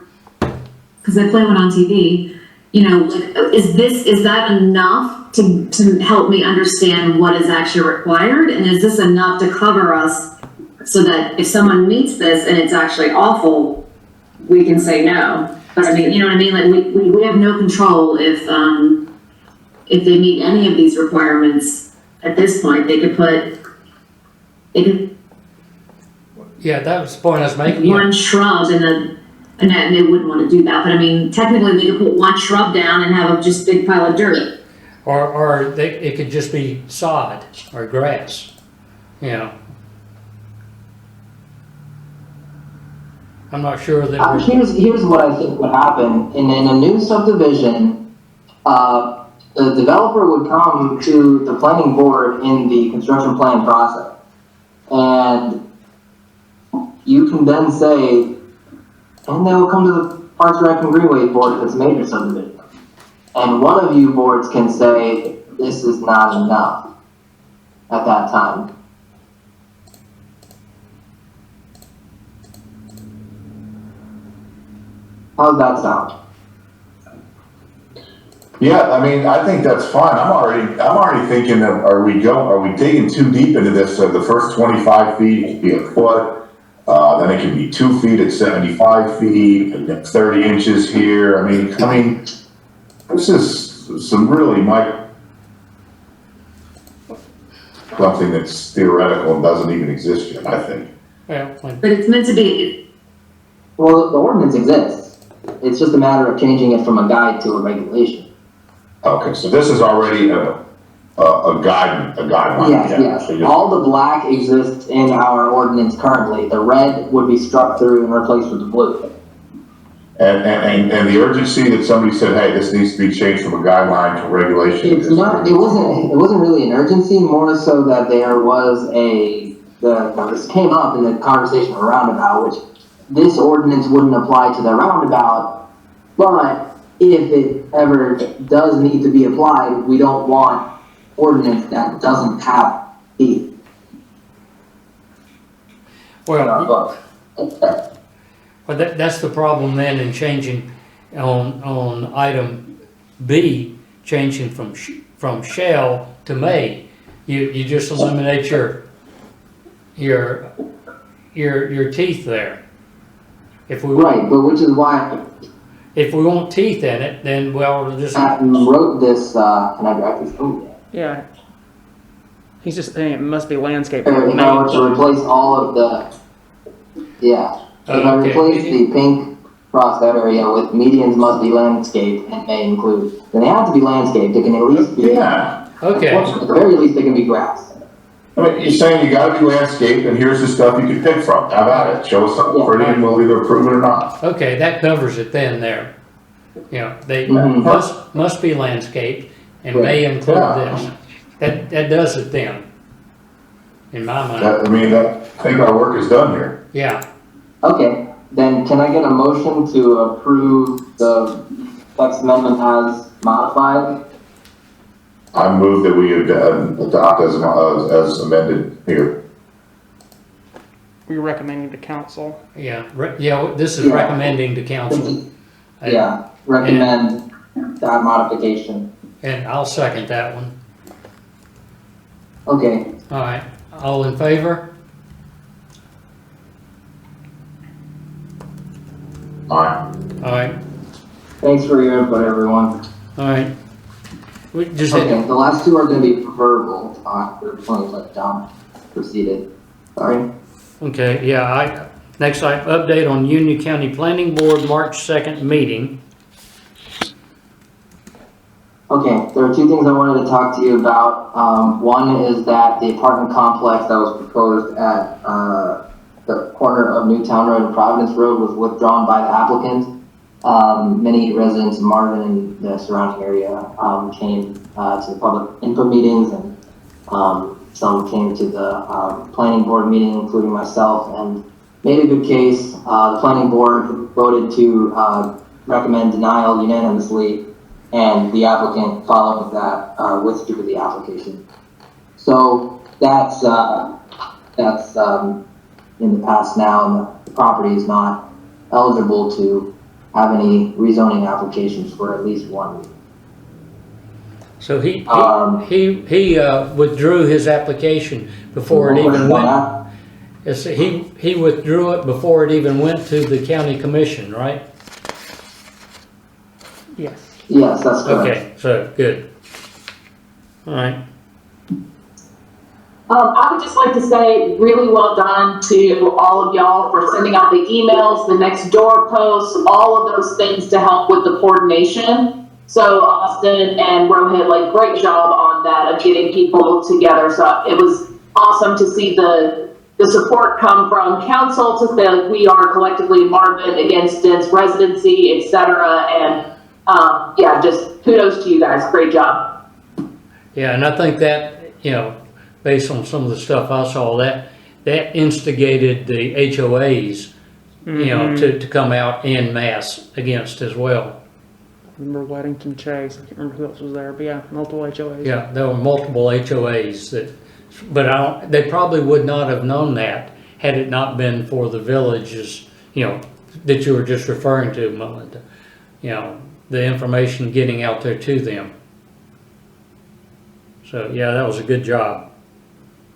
because I play one on TV, is that enough to help me understand what is actually required? And is this enough to cover us so that if someone meets this and it's actually awful, we can say no? But I mean, you know what I mean? Like we have no control if they meet any of these requirements at this point. They could Yeah, that was the point I was making. one shrub and they wouldn't want to do that. But I mean, technically they could put one shrub down and have a just big pile of dirt. Or it could just be sod or grass, you know. I'm not sure that we're, Here's what I think would happen. In a new subdivision, the developer would come to the planning board in the construction plan process. And you can then say, and they will come to the Parks Rec and Greenway board if it's a major subdivision. And one of you boards can say, this is not enough at that time. How's that sound? Yeah, I mean, I think that's fine. I'm already thinking of, are we digging too deep into this? So the first 25 feet would be a foot, then it can be 2 feet at 75 feet, and then 30 inches here. I mean, this is some really something that's theoretical and doesn't even exist yet, I think. well, But it's meant to be, Well, the ordinance exists. It's just a matter of changing it from a guide to a regulation. Okay, so this is already a guideline. Yes, yeah. yes. So All the black exists in our ordinance currently. The red would be struck through and replaced with the blue. And the urgency that somebody said, hey, this needs to be changed from a guideline to regulation. It's not. It wasn't really an urgency. More so that there was this came up in the conversation of a roundabout, which this ordinance wouldn't apply to the roundabout, but if it ever does need to be applied, we don't want ordinance that doesn't have teeth. well, but that's the problem then in changing on item B, changing from shall to may. You just eliminate your teeth there. If we Right, but which is why if we want teeth in it, then we'll just Patton wrote this. Can I grab this? Oh, Yeah. He's just saying it must be landscape. If I were to replace all of the, yeah. If I Okay. replace the pink cross that area with medians must be landscaped and may include, then they have to be landscaped. It can at least be, Yeah. okay. at the very least, they can be grass. I mean, you're saying you gotta be landscaped, and here's the stuff you can pick from. How about it? Show us something pretty, and we'll either approve it or not. Okay, that covers it then there. You know, they Mhm. must be landscaped and may include this. That does it then, in my mind. I think our work is done here. Yeah, Okay, then can I get a motion to approve the text amendment as modified? I move that we adopt as amended here. We're recommending to council. yeah, this is Yeah. recommending to council. Yeah, recommend that modification. And I'll second that one. Okay, All right, all in favor? Alright. All right, thanks for your input, everyone. all right. We just Okay, had, the last two are gonna be verbal, we're just gonna let John proceed it. Sorry. okay, yeah, next item, update on Union County Planning Board March 2nd meeting. Okay, there are two things I wanted to talk to you about. One is that the apartment complex that was proposed at, the corner of Newtown Road and Providence Road was withdrawn by the applicant. Many residents of Marvin and the surrounding area, came, to the public input meetings and, some came to the, planning board meeting, including myself, and made a good case. The planning board voted to, recommend denial unanimously, and the applicant following that, withdrew the application. So that's in the past now, and the property is not eligible to have any rezoning applications for at least 1 week. So he Um, withdrew his application before it even went. Yes, he withdrew it before it even went to the county commission, right? Yes. Yes, that's correct. Okay, so, good. All right, I would just like to say really well done to all of y'all for sending out the emails, the next door posts, all of those things to help with the coordination. So Austin and Rohit, like, great job on that of getting people together. So it was awesome to see the support come from council to say, like, we are collectively Marvin against dense residency, et cetera. And yeah, just kudos to you guys. Great job. Yeah, and I think that, you know, based on some of the stuff I saw, that instigated the HOAs, you know, to come out en masse against as well. Remember Weddington Chase? I can't remember who else was there, but yeah, multiple HOAs. Yeah, there were multiple HOAs that, but they probably would not have known that had it not been for the villages, you know, that you were just referring to, Melinda. You know, the information getting out there to them. So yeah, that was a good job.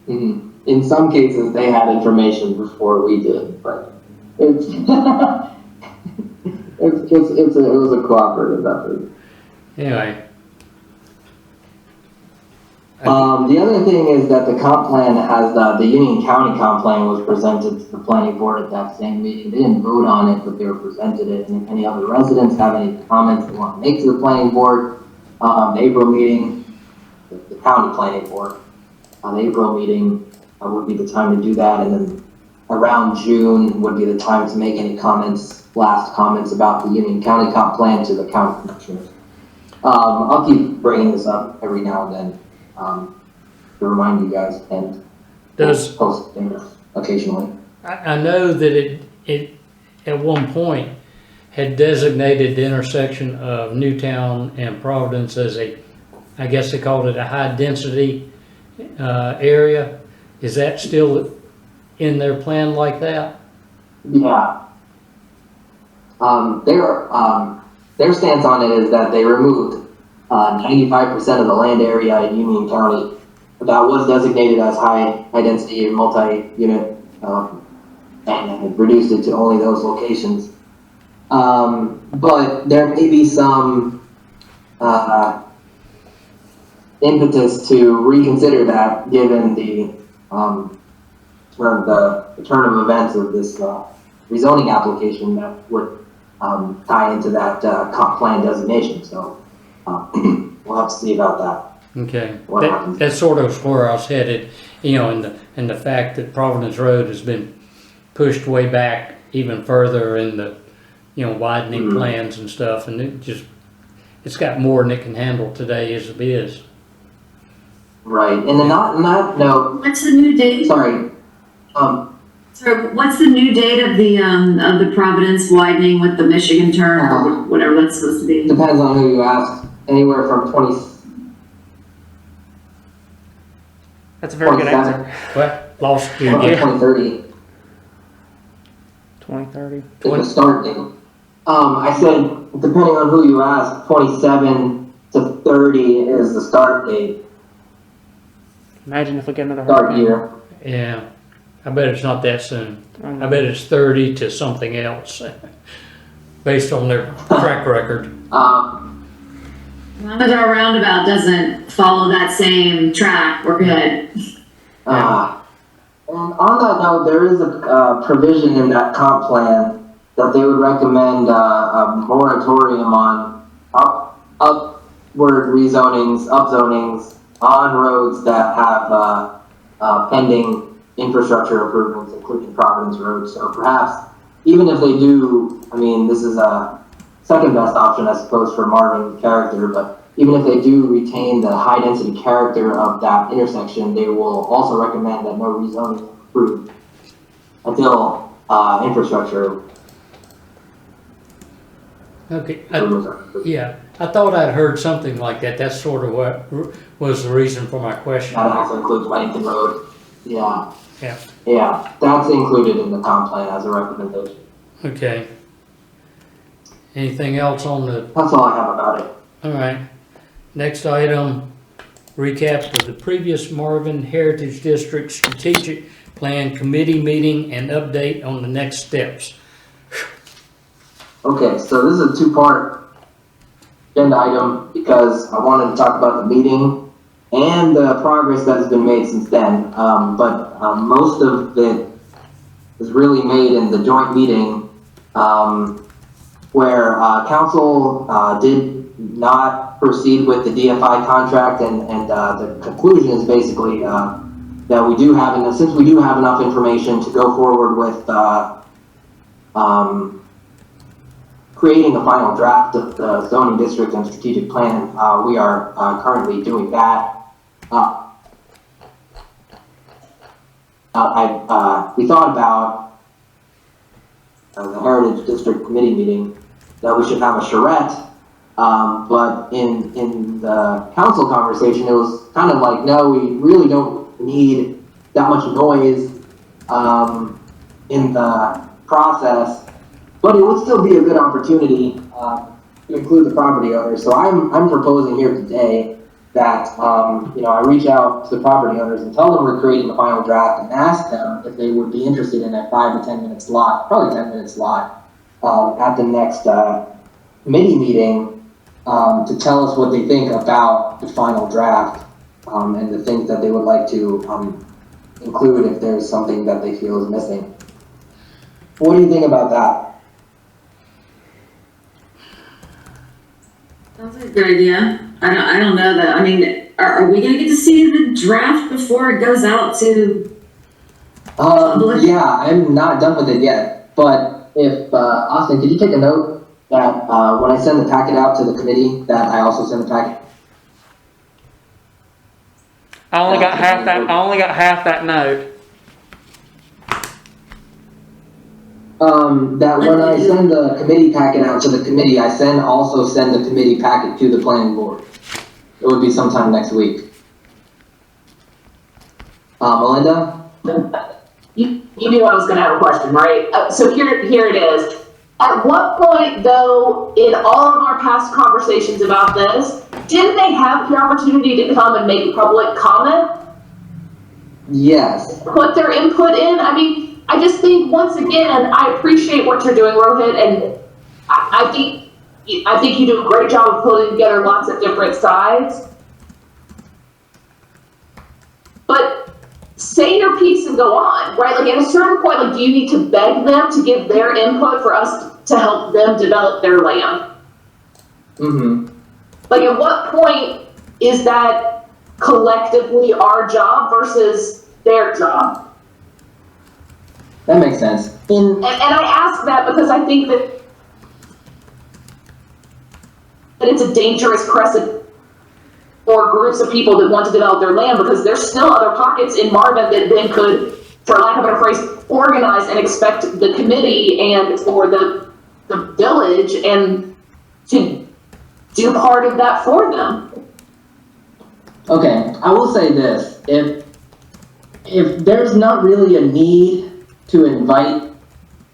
Mhm. In some cases, they had information before we did, but it's it was a cooperative effort. Anyway. The other thing is that the comp plan has the Union County comp plan was presented to the planning board at that same meeting. They didn't vote on it, but they were presented it. And if any other residents have any comments they want to make to the planning board, the April meeting, the county planning board, the April meeting would be the time to do that. And then around June would be the time to make any comments, last comments about the Union County comp plan to the county commissioners. I'll keep bringing this up every now and then. To remind you guys and post things occasionally. I know that it at one point had designated the intersection of Newtown and Providence as I guess they called it a high density area. Is that still in their plan like that? Yeah. Their stance on it is that they removed 95% of the land area in Union County that was designated as high density and multi-unit, and reduced it to only those locations. But there may be some impetus to reconsider that, given the turn of events of this rezoning application that would tie into that comp plan designation. So. We'll have to see about that. Okay, that's sort of where I was headed, you know, and the fact that Providence Road has been pushed way back even further in the, you know, widening plans and stuff, and it's got more than it can handle today as it is. Right, and then not no. What's the new date? Sorry. Sorry, what's the new date of the Providence widening with the Michigan turn or whatever that's supposed to be? Depends on who you ask. Anywhere from 20. That's a very good answer. What? Lost you again? 2030. 2030. Is the start date. I said, depending on who you ask, 27 to 30 is the start date. Imagine if we get another Start hurricane. year. Yeah, I bet it's not that soon. I bet it's 30 to something else, based on their track record. As long as our roundabout doesn't follow that same track, we're good. And on that note, there is a provision in that comp plan that they would recommend a moratorium on upward rezonings, upzonings on roads that have pending infrastructure improvements, including Providence Road. So perhaps, even if they do, I mean, this is a second best option, I suppose, for Marvin character, but even if they do retain the high density character of that intersection, they will also recommend that no rezoning is approved until infrastructure. Okay, yeah, I thought I'd heard something like that. That's sort of what was the reason for my question. That also includes Weddington Road. Yeah. Yeah. Yeah, that's included in the comp plan as a recommendation. Okay. Anything else on the? That's all I have about it. All right. Next item, recap of the previous Marvin Heritage District Strategic Plan Committee meeting and update on the next steps. Okay, so this is a two-part agenda item because I wanted to talk about the meeting and the progress that has been made since then. But most of it was really made in the joint meeting where council did not proceed with the DFI contract, and the conclusion is basically that we do have, since we do have enough information to go forward with creating a final draft of the zoning district and strategic plan, we are currently doing that. We thought about the Heritage District Committee meeting that we should have a charrette, but in the council conversation, it was kind of like, no, we really don't need that much noise in the process, but it would still be a good opportunity to include the property owners. So I'm proposing here today that I reach out to the property owners and tell them we're creating the final draft and ask them if they would be interested in a 5 to 10 minute slot, probably 10-minute slot, at the next committee meeting to tell us what they think about the final draft and the things that they would like to include if there's something that they feel is missing. What do you think about that? Sounds like a good idea. I don't know that. I mean, are we gonna get to see the draft before it goes out to public? Yeah, I'm not done with it yet. But if Austin, could you take a note that when I send the packet out to the committee, that I also send the packet? I only got half that note. That when I send the committee packet out to the committee, I also send the committee packet to the planning board. It would be sometime next week. Melinda? You knew I was going to have a question, right? So here it is. At what point, though, in all of our past conversations about this, didn't they have the opportunity to come and make public comment? Yes. Put their input in? I mean, I just think, once again, I appreciate what you're doing, Rohit, and I think you do a great job of putting together lots of different sides. But say your piece and go on, right? Like, at a certain point, like, do you need to beg them to give their input for us to help them develop their land? Mm-hmm. Like, at what point is that collectively our job versus their job? That makes sense. And I ask that because I think that it's a dangerous precedent for groups of people that want to develop their land, because there's still other pockets in Marvin that then could, for lack of a better phrase, organize and expect the committee and or the village and to do part of that for them. Okay, I will say this. If there's not really a need to invite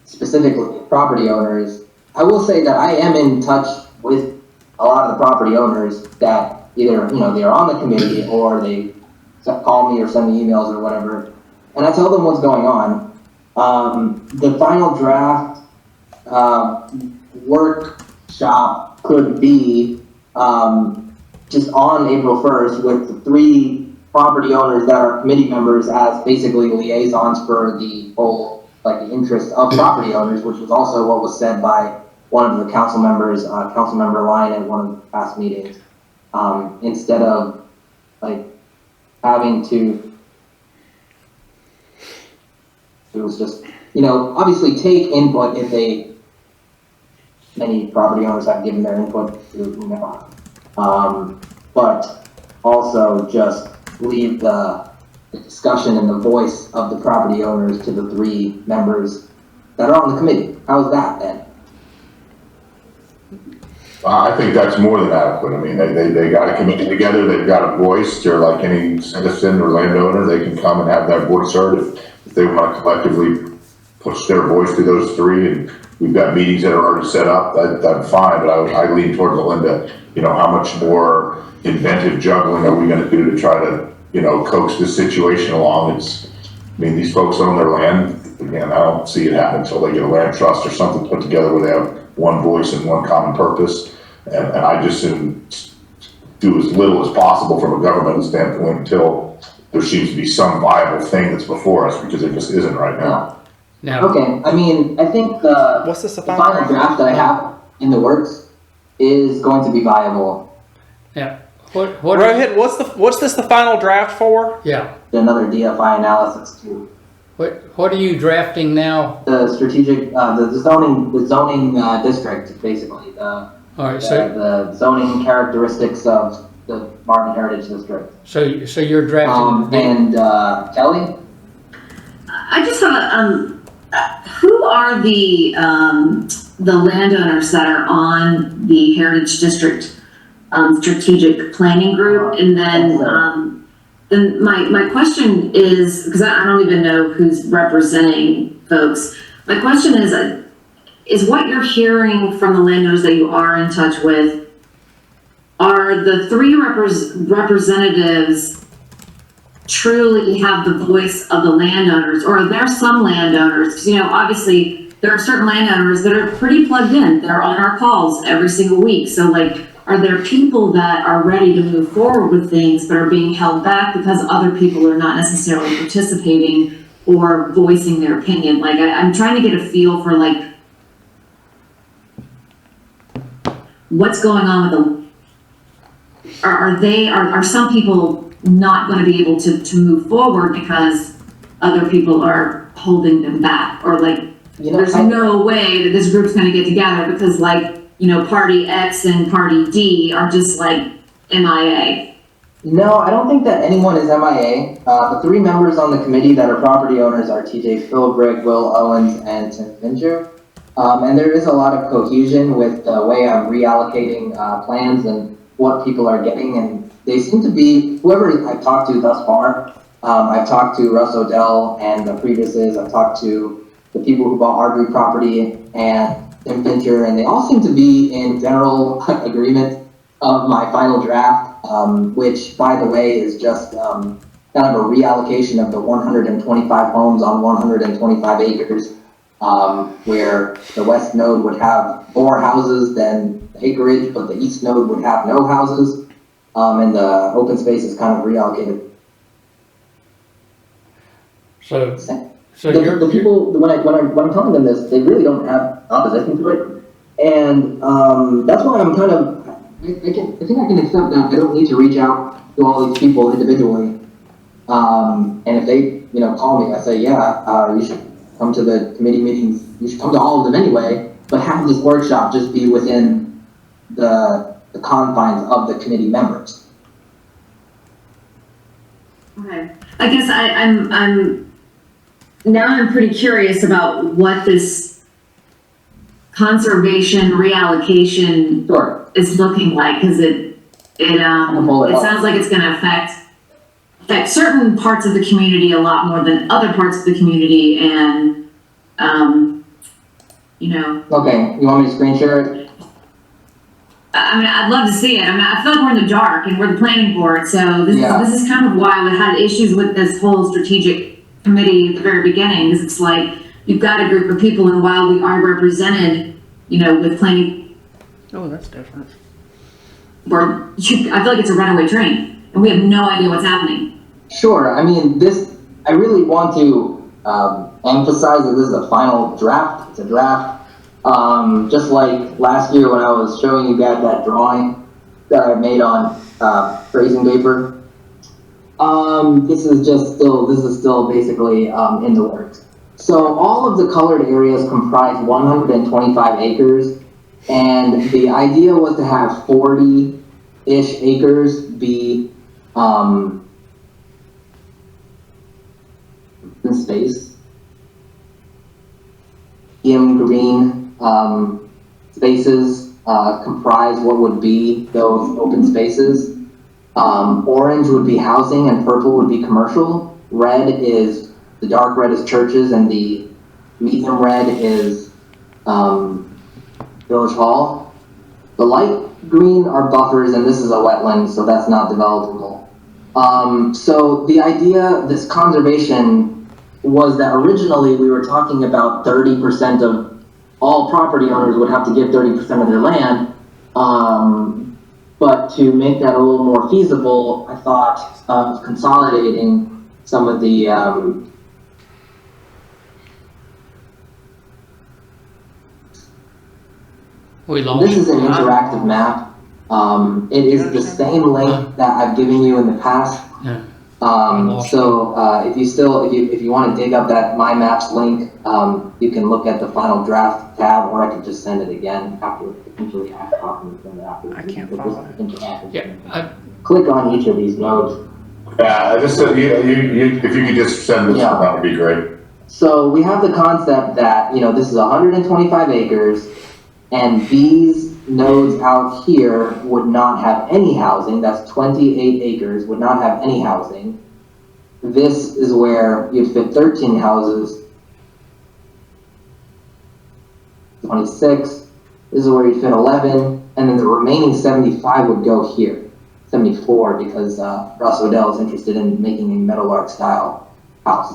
specifically property owners, I will say that I am in touch with a lot of the property owners that either, they are on the committee or they call me or send me emails or whatever, and I tell them what's going on. The final draft workshop could be just on April 1st with the 3 property owners that are committee members as basically liaisons for the whole, like, the interest of property owners, which was also what was said by one of the council members, Councilmember Lyon, at one of the past meetings. Instead of, like, having to, it was just, obviously take input if many property owners have given their input to, but also just leave the discussion and the voice of the property owners to the 3 members that are on the committee. How's that then? I think that's more than adequate. I mean, they got a committee together, they've got a voice. They're like any citizen or landowner, they can come and have that voice heard if they want to collectively push their voice to those 3. And we've got meetings that are already set up, that's fine, but I lean towards Melinda. How much more inventive juggling are we going to do to try to, coax this situation along? These folks own their land. Again, I don't see it happen until they get a land trust or something put together where they have one voice and one common purpose. And I just soon do as little as possible from a governmental standpoint until there seems to be some viable thing that's before us, because it just isn't right now. Now, Okay, I think the final draft that I have in the works is going to be viable. Yeah. What? Rohit, what's this the final draft for? Yeah. Another DFI analysis too. What are you drafting now? The strategic, the zoning district, basically. All right. So The zoning characteristics of the Marvin Heritage District. so you're drafting. And Kelly? I just have who are the landowners that are on the Heritage District strategic planning group? And then my question is, because I don't even know who's representing folks. My question is what you're hearing from the landowners that you are in touch with, are the three representatives truly have the voice of the landowners, or are there some landowners, because, you know, obviously there are certain landowners that are pretty plugged in, they're on our calls every single week, so like, are there people that are ready to move forward with things but are being held back because other people are not necessarily participating or voicing their opinion? Like, I'm trying to get a feel for like what's going on with are some people not going to be able to move forward because other people are holding them back, or like, You know, there's no way that this group's going to get together because, like, you know, party X and party D are just like MIA. No, I don't think that anyone is MIA. The three members on the committee that are property owners are TJ Philbrick, Will Owens, and Tim Fincher. And there is a lot of cohesion with the way I'm reallocating plans and what people are getting. And they seem to be, whoever I've talked to thus far, I've talked to Russ Odell and the previouses, I've talked to the people who bought Ardrey property and Tim Fincher, and they all seem to be in general agreement of my final draft, which, by the way, is just kind of a reallocation of the 125 homes on 125 acres, where the west node would have more houses than the acreage, but the east node would have no houses, and the open space is kind of reallocated. So The people, when I'm telling them this, they really don't have opposition to it, and that's why I'm kind of, I think I can accept that I don't need to reach out to all these people individually, and if they, call me, I say, yeah, you should come to the committee meetings, you should come to all of them anyway, but have this workshop just be within the confines of the committee members. Okay. I guess I'm pretty curious about what this conservation reallocation Sure. is looking like, because it sounds like it's going to affect certain parts of the community a lot more than other parts of the community, and Okay, you want me to screen share it? I mean, I'd love to see it. I mean, I feel like we're in the dark and we're the planning board, so this is kind of why we had issues with this whole strategic committee at the very beginning, because it's like, you've got a group of people, and while we are represented, with planning, Oh, that's different. I feel like it's a runaway train, and we have no idea what's happening. Sure. I mean, I really want to emphasize that this is a final draft. It's a draft. Just like last year when I was showing you guys that drawing that I made on tracing paper. This is still basically in the works. So all of the colored areas comprise 125 acres, and the idea was to have 40-ish acres be in space. Green spaces comprise what would be those open spaces. Orange would be housing and purple would be commercial. The dark red is churches, and the medium red is Village Hall. The light green are buffers, and this is a wetland, so that's not developable. So the idea, this conservation, was that originally we were talking about 30% of all property owners would have to give 30% of their land. But to make that a little more feasible, I thought of consolidating some of the We lost. This is an interactive map. It is the same link that I've given you in the past. Yeah. If you want to dig up that My Maps link, you can look at the final draft tab, or I could just send it again after. Essentially, after. I can't follow it. Yeah, Click on each of these nodes. Yeah, I just said, if you could just send this, that would be great. So we have the concept that, this is 125 acres, and these nodes out here would not have any housing. That's 28 acres, would not have any housing. This is where you'd fit 13 houses. 26. This is where you'd fit 11, and then the remaining 75 would go here. 74, because Russ Odell is interested in making a Meadowlark style house.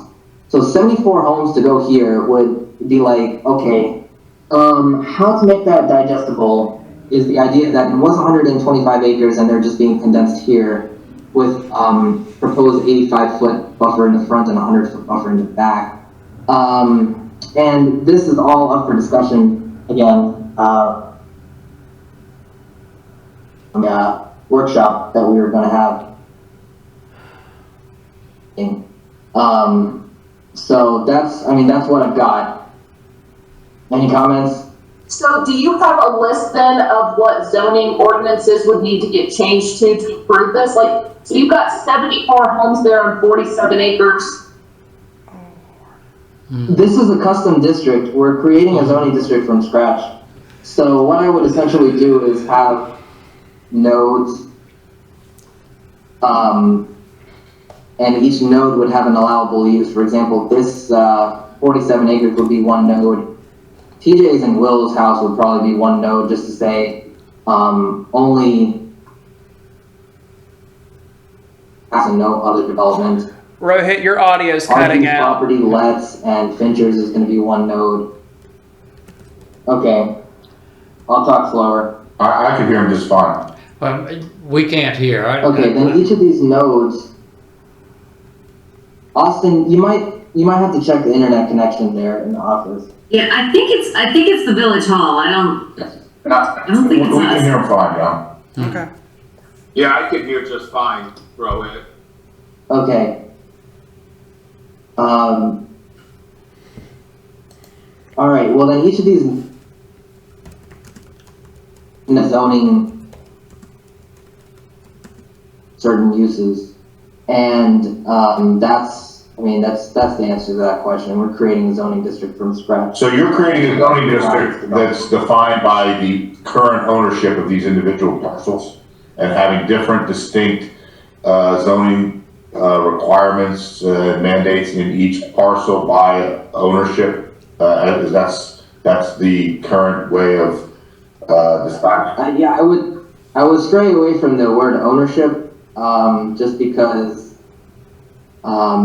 So 74 homes to go here would be like, okay, how to make that digestible is the idea that it was 125 acres and they're just being condensed here with proposed 85-foot buffer in the front and 100-foot buffer in the back. And this is all up for discussion again. Workshop that we were going to have. So that's what I've got. Any comments? So do you have a list then of what zoning ordinances would need to get changed to approve this? Like, so you've got 74 homes there on 47 acres. This is a custom district. We're creating a zoning district from scratch. So what I would essentially do is have nodes, and each node would have an allowable use. For example, this 47 acres would be one node. TJ's and Will's house would probably be one node, just to say only has no other development. Rohit, your audio's cutting out. Property, Let's, and Fincher's is going to be one node. Okay, I'll talk slower. I can hear him just fine. We can't hear. Okay, then each of these nodes, Austin, you might have to check the internet connection there in the office. Yeah, I think it's the village hall. I don't think it's We can us. hear him fine, yeah. Okay. Yeah, I can hear just fine, Rohit. Okay. All right. Well, then each of these in the zoning certain uses, and that's the answer to that question. We're creating a zoning district from scratch. So you're creating a zoning district that's defined by the current ownership of these individual parcels and having different distinct zoning requirements, mandates in each parcel by ownership. That's the current way of deciding. Yeah, I would stray away from the word ownership, just because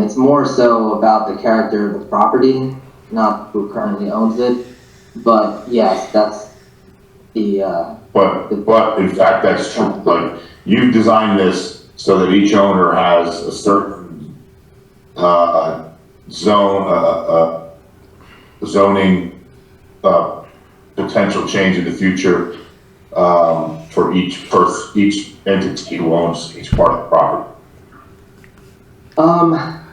it's more so about the character of the property, not who currently owns it. But yes, that's the. But in fact, that's true. Like, you designed this so that each owner has a certain zoning potential change in the future for each entity who owns each part of the property.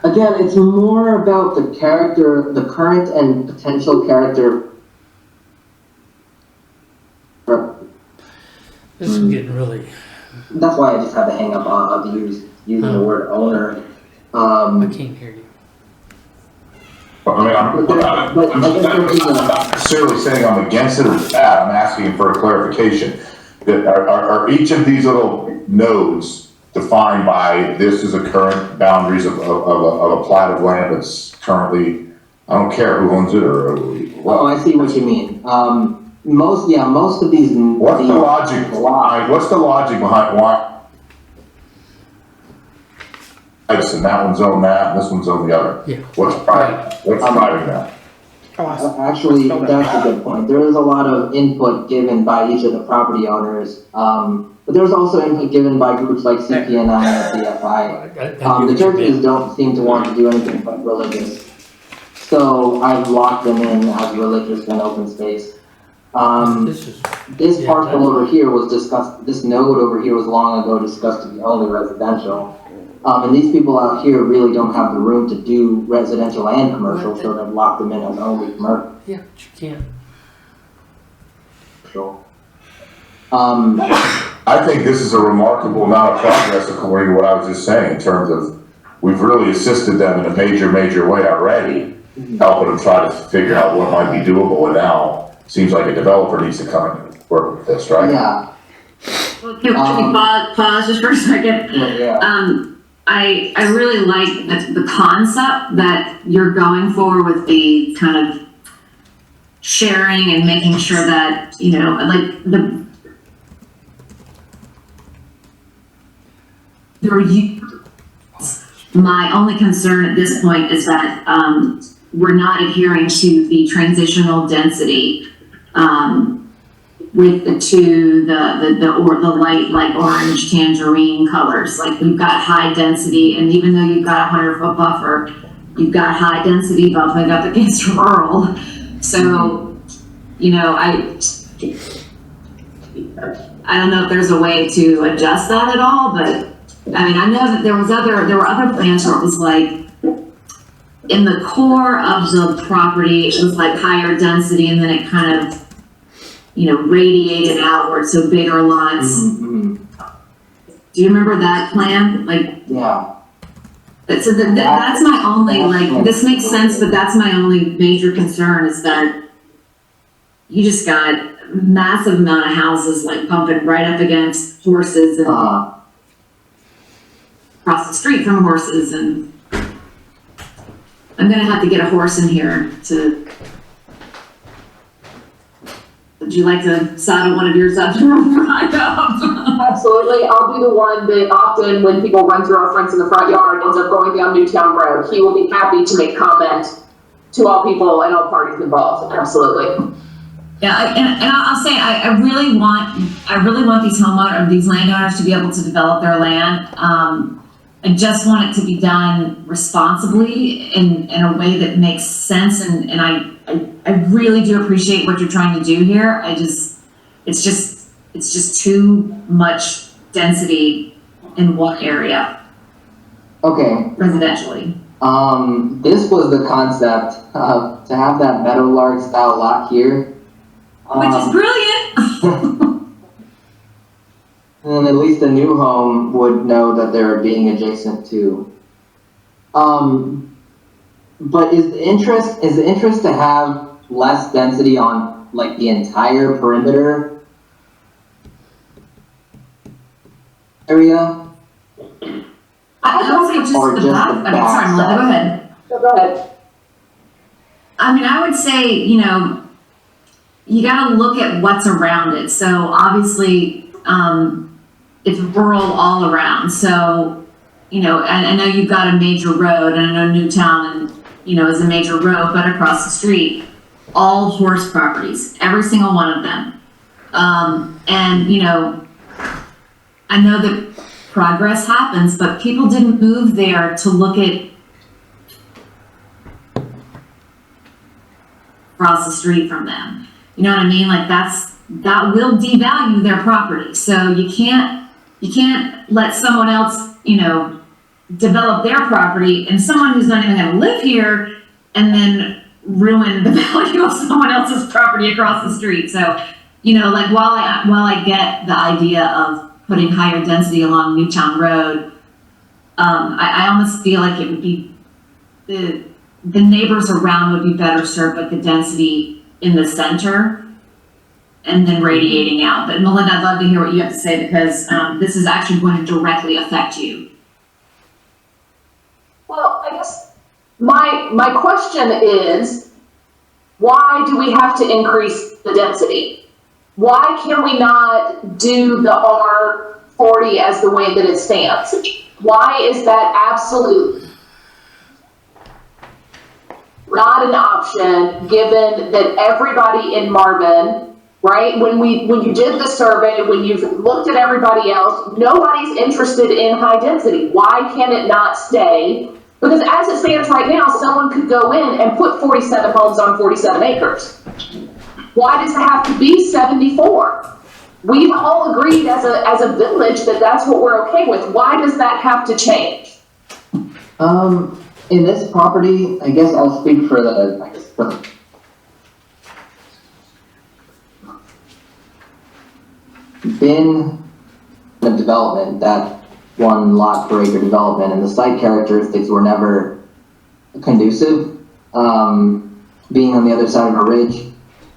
Again, it's more about the character, the current and potential character. This is getting really. That's why I just had to hang up on using the word owner. I can't hear you. I mean, I'm not necessarily saying I'm against it or bad. I'm asking for a clarification. Are each of these little nodes defined by this is a current boundaries of a plat of land that's currently, I don't care who owns it or what. Oh, I see what you mean. Most of these. What's the logic behind why? And that one's on that, and this one's on the other. Yeah. What's driving that? Actually, that's a good point. There is a lot of input given by each of the property owners, but there's also input given by groups like CPNI and CFI. The churches don't seem to want to do anything but religious, so I've locked them in as religious and open space. This is, This Yeah, parcel that's- over here was discussed, this node over here was long ago discussed to be only residential. And these people out here really don't have the room to do residential and commercial, so they've locked them in as only commercial. yeah, but you can't. I think this is a remarkable amount of progress according to what I was just saying, in terms of, we've really assisted them in a major way already, helping them try to figure out what might be doable, and now, seems like a developer needs to come and work with this, right? Yeah, Well, can we pause just for a second? yeah. I really like the concept that you're going for with the kind of sharing and making sure that, you know, like my only concern at this point is that, we're not adhering to the transitional density, with the light, like orange tangerine colors. Like, you've got high density, and even though you've got a 100-foot buffer, you've got high density bumping up against rural. So, you know, I don't know if there's a way to adjust that at all, but I mean, I know that there were other plans where it was like, in the core of the property, it was like higher density, and then it kind of, you know, radiated outward, so bigger lots. Mm-hmm. Do you remember that plan? Like, Yeah. so that's my only, like, this makes sense, but that's my only major concern, is that you just got massive amount of houses, like, pumping right up against horses and across the street from horses, and I'm gonna have to get a horse in here to. Would you like to saddle one of yours up to ride up? Absolutely. I'll be the one that often, when people run through our fence in the front yard, ends up going down Newtown Road. He will be happy to make comment to all people and all parties involved. Absolutely. Yeah, and I'll say, I really want these landowners to be able to develop their land. I just want it to be done responsibly in a way that makes sense, and I really do appreciate what you're trying to do here. It's just too much density in one area Okay, residentially. this was the concept, to have that meadowlark style lot here. Which is brilliant. And at least the new home would know that they're being adjacent to. But is the interest to have less density on like the entire perimeter area? I would say just Or the just back. the I mean, back sorry, Melinda, go side. ahead. So go ahead. I mean, I would say, you know, you gotta look at what's around it. So obviously, it's rural all around. So, you know, I know you've got a major road, and I know Newtown, you know, is a major road, but across the street, all horse properties, every single one of them. And, you know, I know that progress happens, but people didn't move there to look at across the street from them. You know what I mean? Like, that will devalue their property. So you can't let someone else, you know, develop their property, and someone who's not even gonna live here, and then ruin the value of someone else's property across the street. So, you know, like, while I get the idea of putting higher density along Newtown Road, I almost feel like it would be, the neighbors around would be better served with the density in the center and then radiating out. But Melinda, I'd love to hear what you have to say, because this is actually going to directly affect you. Well, I guess my question is, why do we have to increase the density? Why can we not do the R40 as the way that it stands? Why is that absolutely not an option, given that everybody in Marvin, right, when you did the survey, when you've looked at everybody else, nobody's interested in high density. Why can it not stay? Because as it stands right now, someone could go in and put 47 homes on 47 acres. Why does it have to be 74? We've all agreed as a village that that's what we're okay with. Why does that have to change? In this property, I guess I'll speak for the been the development, that 1 lot per acre development, and the site characteristics were never conducive. Being on the other side of a ridge,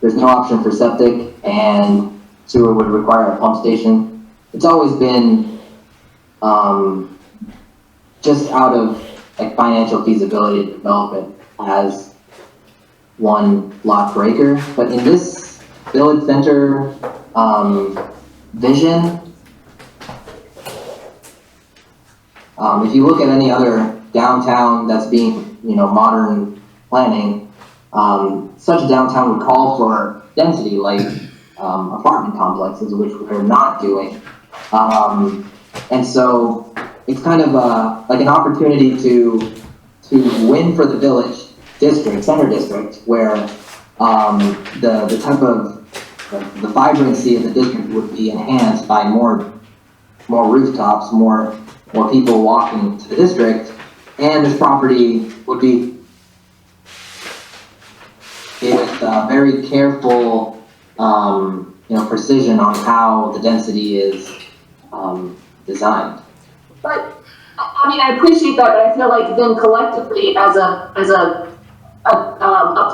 there's no option for septic, and sewer would require a pump station. It's always been just out of like financial feasibility to develop it as 1 lot per acre. But in this village center vision, if you look at any other downtown that's being, modern planning, such a downtown would call for density like apartment complexes, which we're not doing. And so it's kind of like an opportunity to win for the village district, center district, where the type of the vibrancy of the district would be enhanced by more rooftops, more people walking to the district, and this property would be with very careful, precision on how the density is designed. But, I appreciate that, but I feel like then collectively as a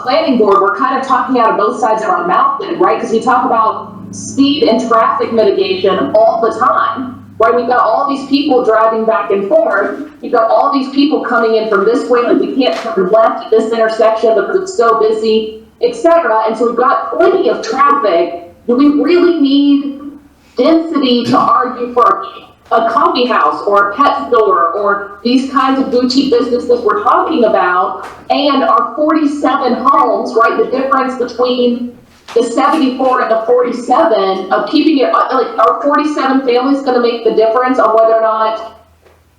planning board, we're kind of talking out of both sides of our mouth then, right? Because we talk about speed and traffic mitigation all the time, right? We've got all these people driving back and forth. You've got all these people coming in from this way, like we can't turn left at this intersection because it's so busy, etc. And so we've got plenty of traffic. Do we really need density to argue for a coffee house or a pet store or these kinds of boutique businesses we're talking about, and our 47 homes, right? The difference between the 74 and the 47 of keeping it, like, are 47 families going to make the difference on whether or not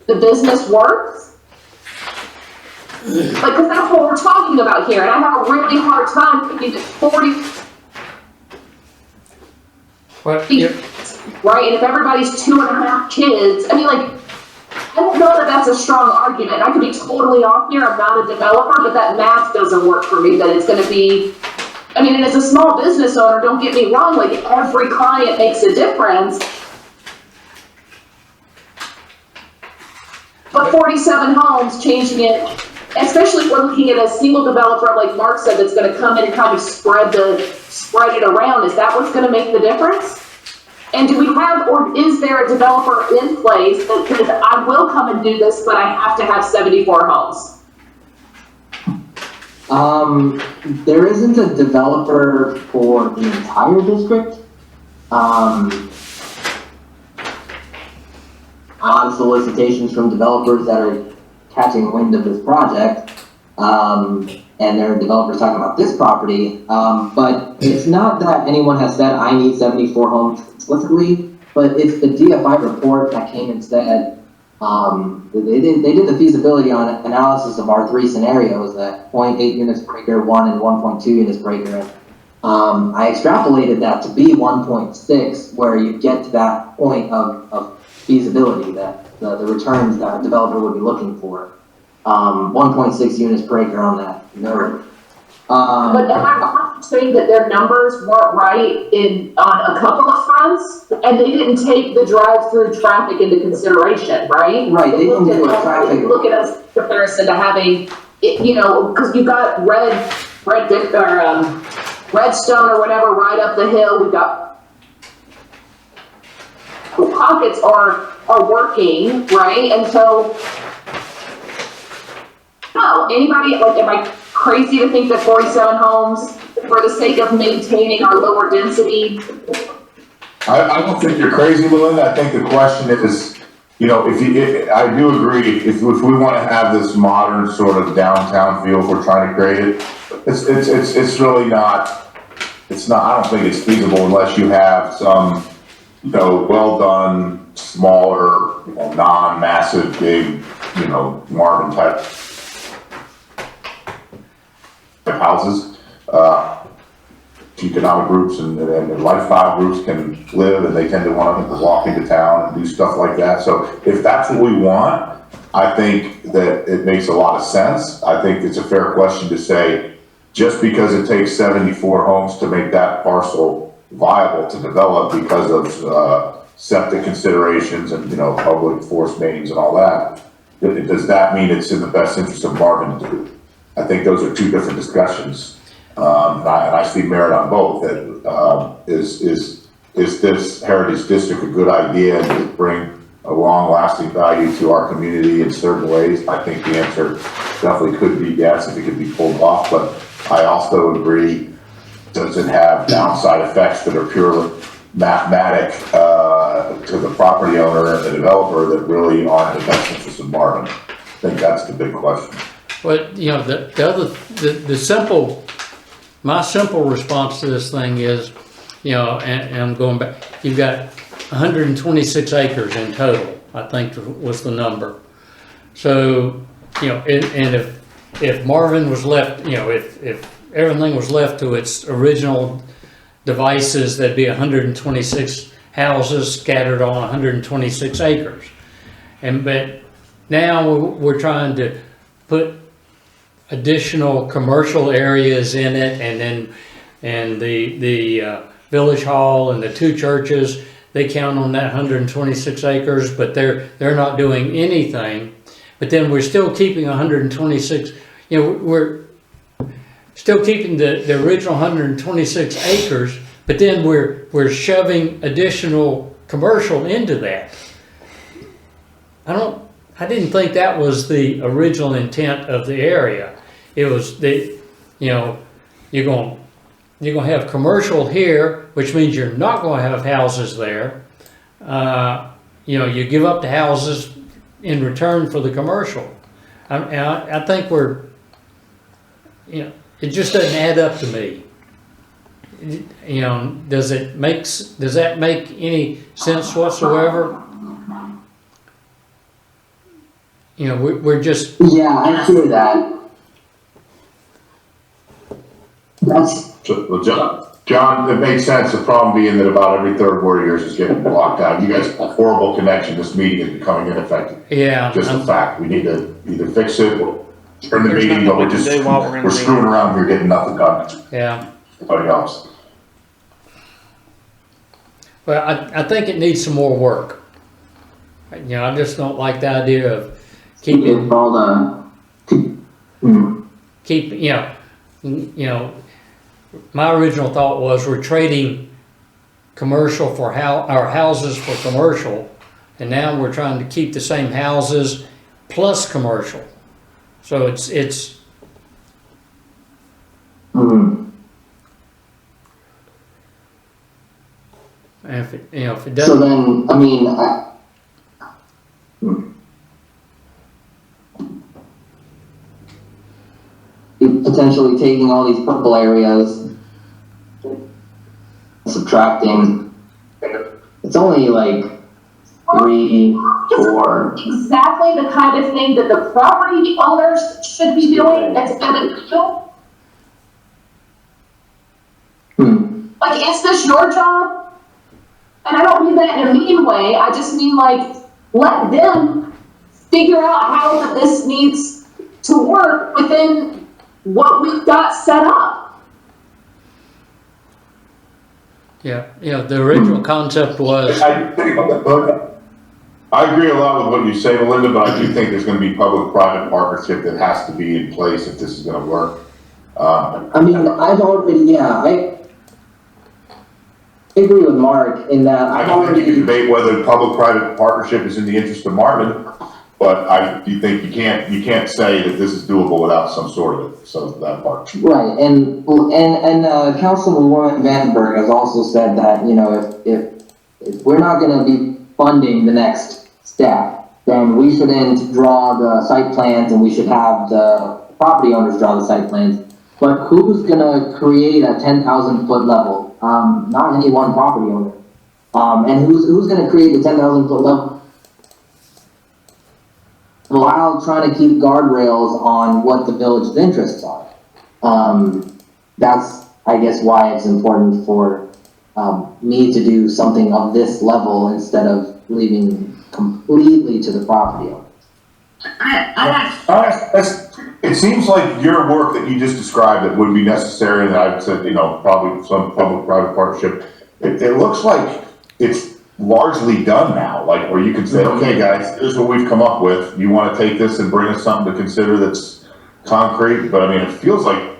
the business works? Like, because that's what we're talking about here, and I have a really hard time thinking that 40. What? Right, and if everybody's 2.5 kids, I don't know that that's a strong argument. I could be totally off here, I'm not a developer, but that math doesn't work for me, that it's gonna be, and as a small business owner, don't get me wrong, like, every client makes a difference. But 47 homes, changing it, especially if we're looking at a single developer, like Mark said, that's gonna come in and kind of spread it around, is that what's gonna make the difference? And do we have, or is there a developer in place that says, I will come and do this, but I have to have 74 homes? There isn't a developer for the entire district. A lot of solicitations from developers that are catching wind of this project, and there are developers talking about this property, but it's not that anyone has said, I need 74 homes explicitly, but it's the DFI report that came and said, they did the feasibility on analysis of our 3 scenarios, that 0.8 units per acre, 1 and 1.2 units per acre. I extrapolated that to be 1.6, where you get to that point of feasibility, that the returns that a developer would be looking for. 1.6 units per acre on that node. But am I wrong saying that their numbers weren't right on a couple of fronts, and they didn't take the drive-through traffic into consione, right? Right, they didn't do a traffic. Look at us in comparison to having, because you got Redstone or whatever right up the hill. We've got pockets are working, right? And so, no, anybody, am I crazy to think that 47 homes, for the sake of maintaining our lower density? I don't think you're crazy, Melinda. I think the question is, I do agree, if we want to have this modern sort of downtown feel, if we're trying to create it, it's really not, I don't think it's feasible unless you have some, well done, smaller, non-massive, big, Marvin type houses. economic groups and lifestyle groups can live, and they tend to want to walk into town and do stuff like that. So if that's what we want, I think that it makes a lot of sense. I think it's a fair question to say, just because it takes 74 homes to make that parcel viable to develop because of septic considerations and, public force mains and all that, does that mean it's in the best interest of Marvin to do? I think those are two different discussions. And I see merit on both. That is this heritage district a good idea and does it bring a long-lasting value to our community in certain ways? I think the answer definitely could be yes if it could be pulled off. But I also agree, does it have downside effects that are purely mathematic to the property owner and the developer that really aren't in the best interest of Marvin? I think that's the big question. But, my simple response to this thing is, and I'm going back, you've got 126 acres in total, I think was the number. So, and if Marvin was left, if everything was left to its original devices, that'd be 126 houses scattered on 126 acres. But now we're trying to put additional commercial areas in it, and the village hall and the two churches, they count on that 126 acres, but they're not doing anything. But then we're still keeping 126, we're still keeping the original 126 acres, but then we're shoving additional commercial into that. I didn't think that was the original intent of the area. It was you're going to have commercial here, which means you're not going to have houses there. You give up the houses in return for the commercial. I think it just doesn't add up to me. Does that make any sense whatsoever? We're just... Yeah, I hear that. John, it makes sense. The problem being that about every third word of yours is getting blocked out. You guys have a horrible connection. This meeting is becoming ineffective. Yeah. Just a fact. We need to either fix it or turn the meeting, but we're do screwing around here getting nothing done. Yeah. Nobody else. Well, I think it needs some more work. I just don't like the idea of keeping my original thought was we're trading commercial for our houses for commercial, and now we're trying to keep the same houses plus commercial. So it's if it doesn't. So then, I mean, potentially taking all these purple areas, subtracting, it's only like 3, 4. Exactly the kind of thing that the property owners should be doing that's beneficial. Like, is this your job? And I don't mean that in a mean way. I just mean, like, let them figure out how this needs to work within what we've got set up. Yeah, the original concept was... I agree a lot with what you say, Melinda, but I do think there's going to be public-private partnership that has to be in place if this is going to work. I mean, I've already, I agree with Mark in that I don't think you can debate whether public-private partnership is in the interest of Marvin, but I do think you can't say that this is doable without some sort of it, so that part. Right, and Councilwoman Vandenberg has also said that, if we're not gonna be funding the next step, then we shouldn't draw the site plans and we should have the property owners draw the site plans. But who's gonna create a 10,000 foot level? Not any one property owner. And who's gonna create the 10,000 foot level while trying to keep guardrails on what the village's interests are? I guess why it's important for me to do something of this level instead of leaving completely to the property owner. It seems like your work that you just described that would be necessary, and I've said, probably some public-private partnership, it looks like it's largely done now, like where you can say, okay, guys, here's what we've come up with. You want to take this and bring us something to consider that's concrete? But I mean, it feels like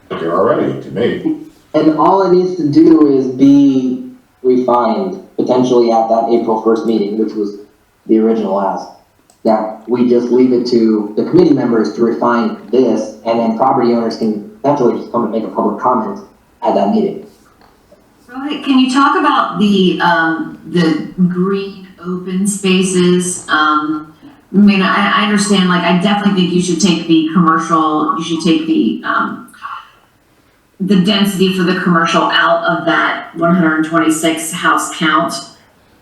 you're already to me. And all it needs to do is be refined, potentially at that April 1st meeting, which was the original ask. That we just leave it to the committee members to refine this, and then property owners can potentially just come and make a public comment at that meeting. Rohit, can you talk about the green open spaces? I mean, I understand, like, I definitely think you should take the commercial, you should take the density for the commercial out of that 126 house count.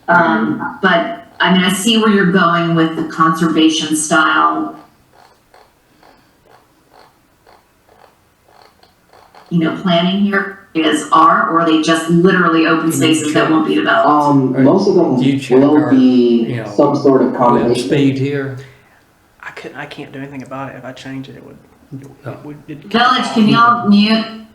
But I mean, I see where you're going with the conservation style, planning here. Or are they just literally open spaces that won't be developed? Most of them will be some sort of combination. Speed here. I can't do anything about it. If I change it, it would. Village, can y'all mute?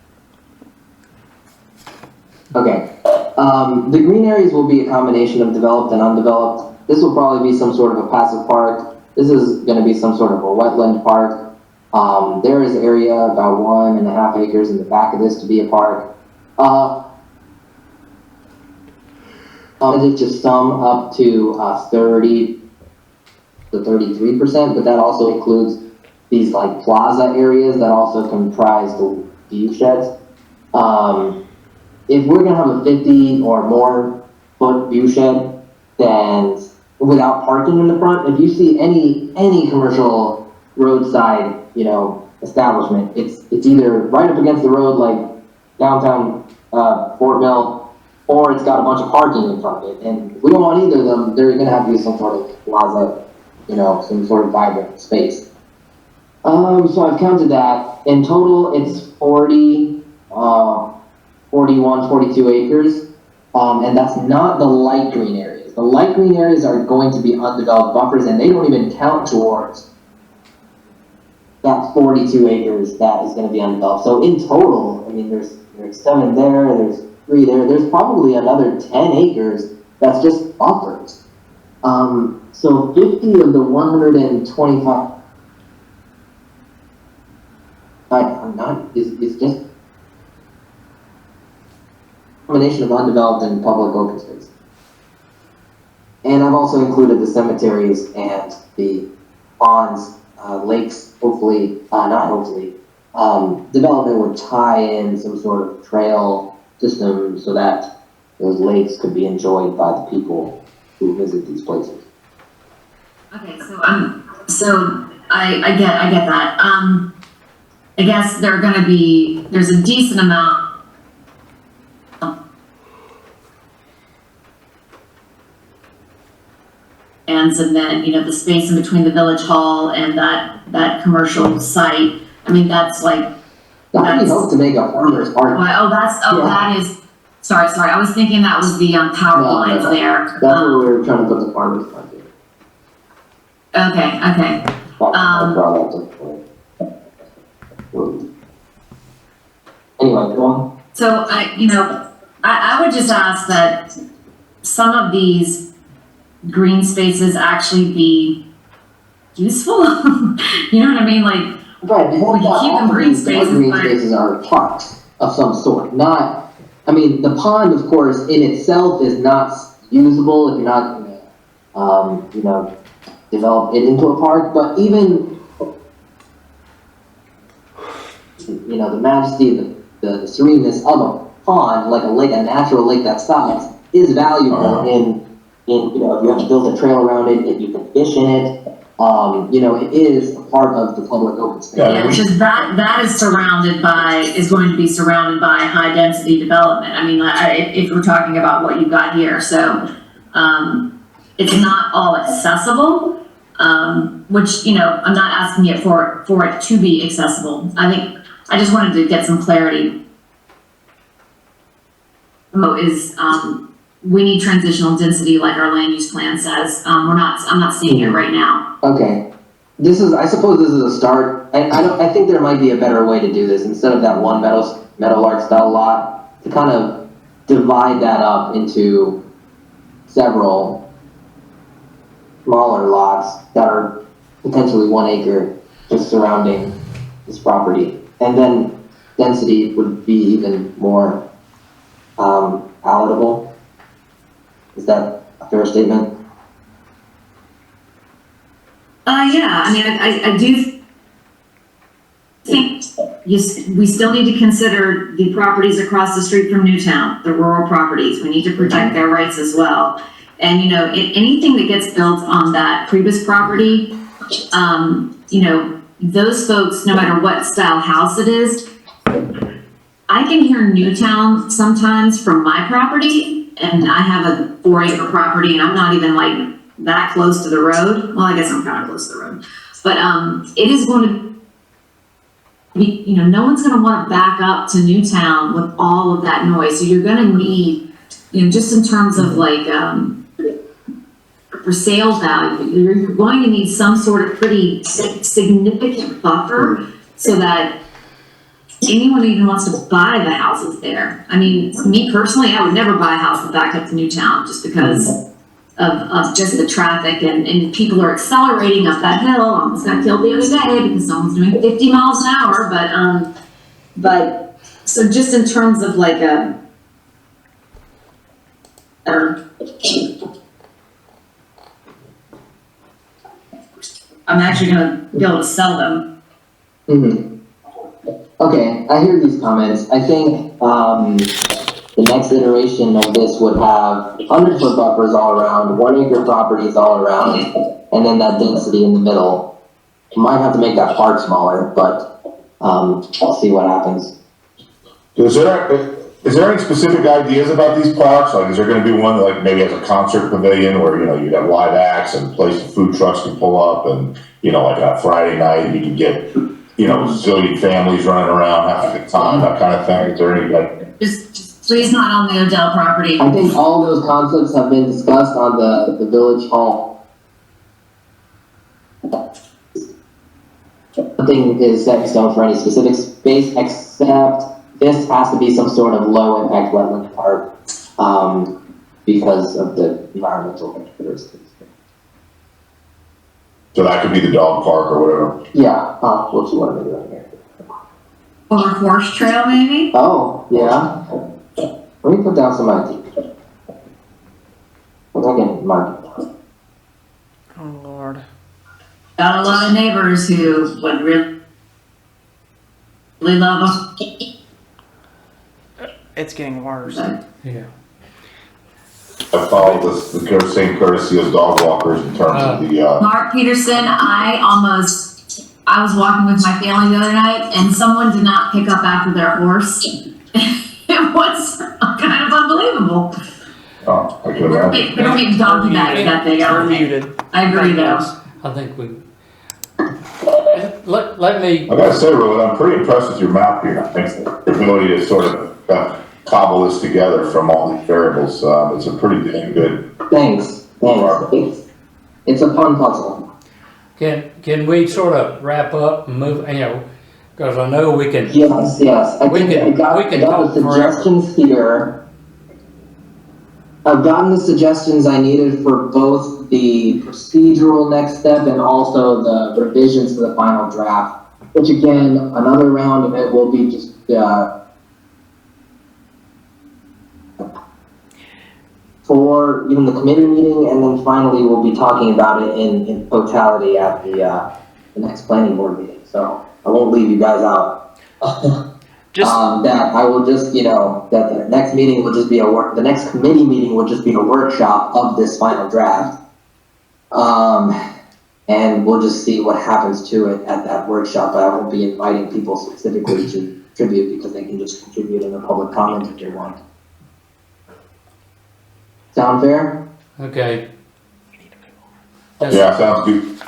Okay. The green areas will be a combination of developed and undeveloped. This will probably be some sort of a passive park. This is going to be some sort of a wetland park. There is area about 1.5 acres in the back of this to be a park. It's just some up to 30 to 33%, but that also includes these like plaza areas that also comprise the view sheds. If we're gonna have a 50 or more foot view shed, then without parking in the front, if you see any commercial roadside, establishment, it's either right up against the road like downtown Fort Mill, or it's got a bunch of parking in front of it. And if we don't want either of them, they're gonna have to be some sort of plaza, some sort of vibrant space. So I've counted that. In total, it's 41, 42 acres. And that's not the light green areas. The light green areas are going to be undeveloped buffers, and they don't even count towards that 42 acres that is going to be undeveloped. So in total, I mean, there's 7 there, there's 3 there, there's probably another 10 acres that's just buffers. So 50 of the 125 is just a combination of undeveloped and public open space. And I've also included the cemeteries and the ponds, lakes, hopefully, not hopefully, development would tie in some sort of trail system so that those lakes could be enjoyed by the people who visit these places. Okay, so I get that. I guess there's a decent amount and then, the space in between the village hall and that commercial site. I mean, that's like. That we hope to make a farmer's market. That is, sorry. I was thinking that was the power lines there. That's where we were trying to put the farmer's market. Okay. Anyway, go on. So I would just ask that some of these green spaces actually be useful. You know what I mean? Like, right, we keep them green spaces. Green spaces are parks of some sort. Not, I mean, the pond, of course, in itself is not usable if you're not going to, develop it into a park. But even, the majesty of the sereneness of a pond, like a lake, a natural lake that size, is valuable in if you have to build a trail around it, if you can fish in it, it is a part of the public open space. Yeah, which is that is going to be surrounded by high density development. I mean, if we're talking about what you've got here, so it's not all accessible. Which I'm not asking it for it to be accessible. I think I just wanted to get some clarity. We need transitional density like our land use plan says. I'm not seeing it right now. Okay. I suppose this is a start. I think there might be a better way to do this instead of that one Meadowlark style lot, to kind of divide that up into several smaller lots that are potentially 1 acre just surrounding this property. And then density would be even more palatable. Is that a fair statement? Yeah, I mean, I do think we still need to consider the properties across the street from Newtown, the rural properties. We need to protect their rights as well. And, you know, anything that gets built on that previous property, you know, those folks, no matter what style house it is, I can hear Newtown sometimes from my property, and I have a 4-acre property, and I'm not even like that close to the road. Well, I guess I'm kind of close to the road, but it is going to be, you know, no one's going to want to back up to Newtown with all of that noise. So you're going to need, you know, just in terms of like for sales value, you're going to need some sort of pretty significant buffer so that anyone who even wants to buy the houses there. I mean, me personally, I would never buy a house that backed up to Newtown just because of just the traffic and people are accelerating up that hill. I almost got killed the other day because someone's doing 50 miles an hour. But so just in terms of like I'm actually going to be able to sell them. Okay, I hear these comments. I think the next iteration of this would have 100-foot buffers all around, 1 acre properties all around, and then that density in the middle. You might have to make that park smaller, but I'll see what happens. Is there any specific ideas about these parks? Like, is there gonna be one that like maybe has a concert pavilion where, you know, you have live acts and a place the food trucks can pull up and, you know, like on a Friday night, you can get, you know, a zillion families running around having a good time, that kind of thing? Is there any like? Just please not on the Odell property. I think all those concepts have been discussed on the village hall. Nothing is set in stone for any specific space, except this has to be some sort of low impact wetland park, because of the environmental characteristics. So that could be the dog park or whatever. Yeah, what you want to do here? Or a horse trail, maybe? Oh, yeah. Let me put down some ideas. I can mark it down. Oh, Lord. Got a lot of neighbors who would really love them. It's getting worse. Yeah. I follow the same courtesy as dog walkers in terms of the, Mark Peterson, I was walking with my family the other night and someone did not pick up after their horse. It was kind of unbelievable. oh, I can We imagine. don't make donkey bags that big. You're muted. I agree though. I think we, let me, I gotta say, Roland, I'm pretty impressed with your map here. I think the ability to sort of cobble this together from all these variables, it's a pretty damn good. Thanks. It's a fun puzzle. can we sort of wrap up and move, you know, because I know we can. Yes. I think I got the suggestions here. I've gotten the suggestions I needed for both the procedural next step and also the revisions to the final draft, which again, another round of it will be just, for even the committee meeting, and then finally we'll be talking about it in totality at the next planning board meeting. So I won't leave you guys out. That I will just, you know, that the next meeting will just be the next committee meeting will just be a workshop of this final draft. And we'll just see what happens to it at that workshop, but I won't be inviting people specifically to contribute because they can just contribute in a public comment if they want. Sound fair? Okay. Yeah, sounds good.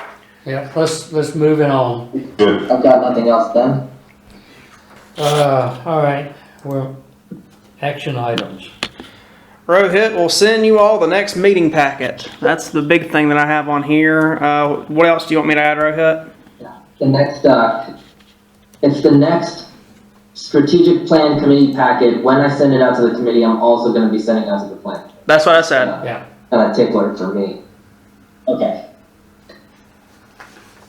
Yeah, let's move it on. Good. I've got nothing else then. All right, well, action items. Rohit will send you all the next meeting packet. That's the big thing that I have on here. What else do you want me to add, Rohit? The next, it's the next strategic plan committee packet. When I send it out to the committee, I'm also gonna be sending it out to the plan. That's what I said. Yeah. Tickler for me. Okay.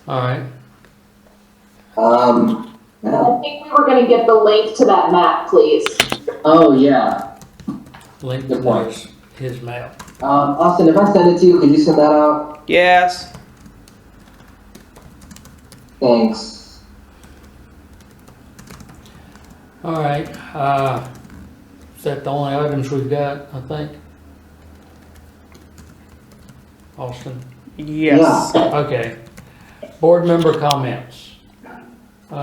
All right, I think we were gonna get the link to that map, please. Oh, yeah. link Good point. to his mail. Austin, if I send it to you, could you send that out? Yes. Thanks. All right, is that the only items we've got, I think? Austin? Yes. Okay. Board member comments. May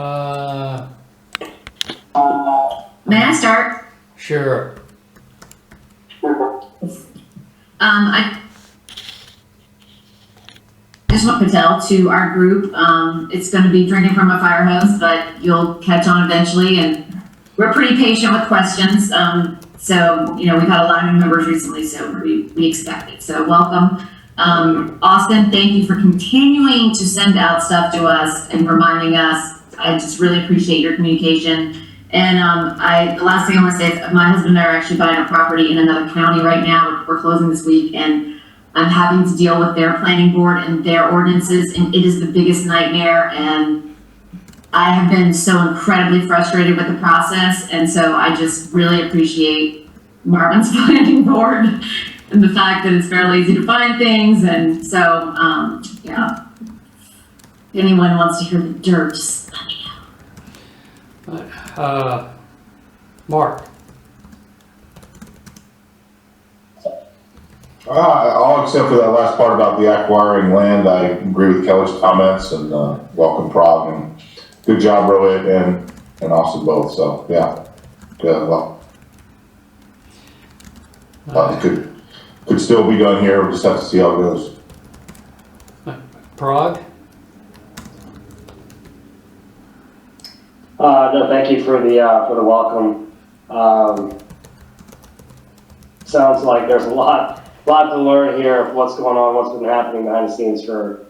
I start? Sure. I just want to tell to our group, it's going to be drinking from a fire hose, but you'll catch on eventually. And we're pretty patient with questions. So, we've had a lot of new members recently, so we expect it. So welcome. Austin, thank you for continuing to send out stuff to us and reminding us. I just really appreciate your communication. And the last thing I want to say is my husband and I are actually buying a property in another county right now. We're closing this week, and I'm having to deal with their planning board and their ordinances, and it is the biggest nightmare. And I have been so incredibly frustrated with the process, and so I just really appreciate Marvin's planning board and the fact that it's fairly easy to find things. And so, yeah, if anyone wants to hear the dirt, just let me know. Mark? All except for that last part about the acquiring land. I agree with Kelly's comments and, welcome Prague and good job Rohit and Austin both. So, yeah, well, it could still be done here. We'll just have to see how it goes. Prague? No, thank you for the welcome. Sounds like there's a lot to learn here of what's going on, what's been happening behind the scenes for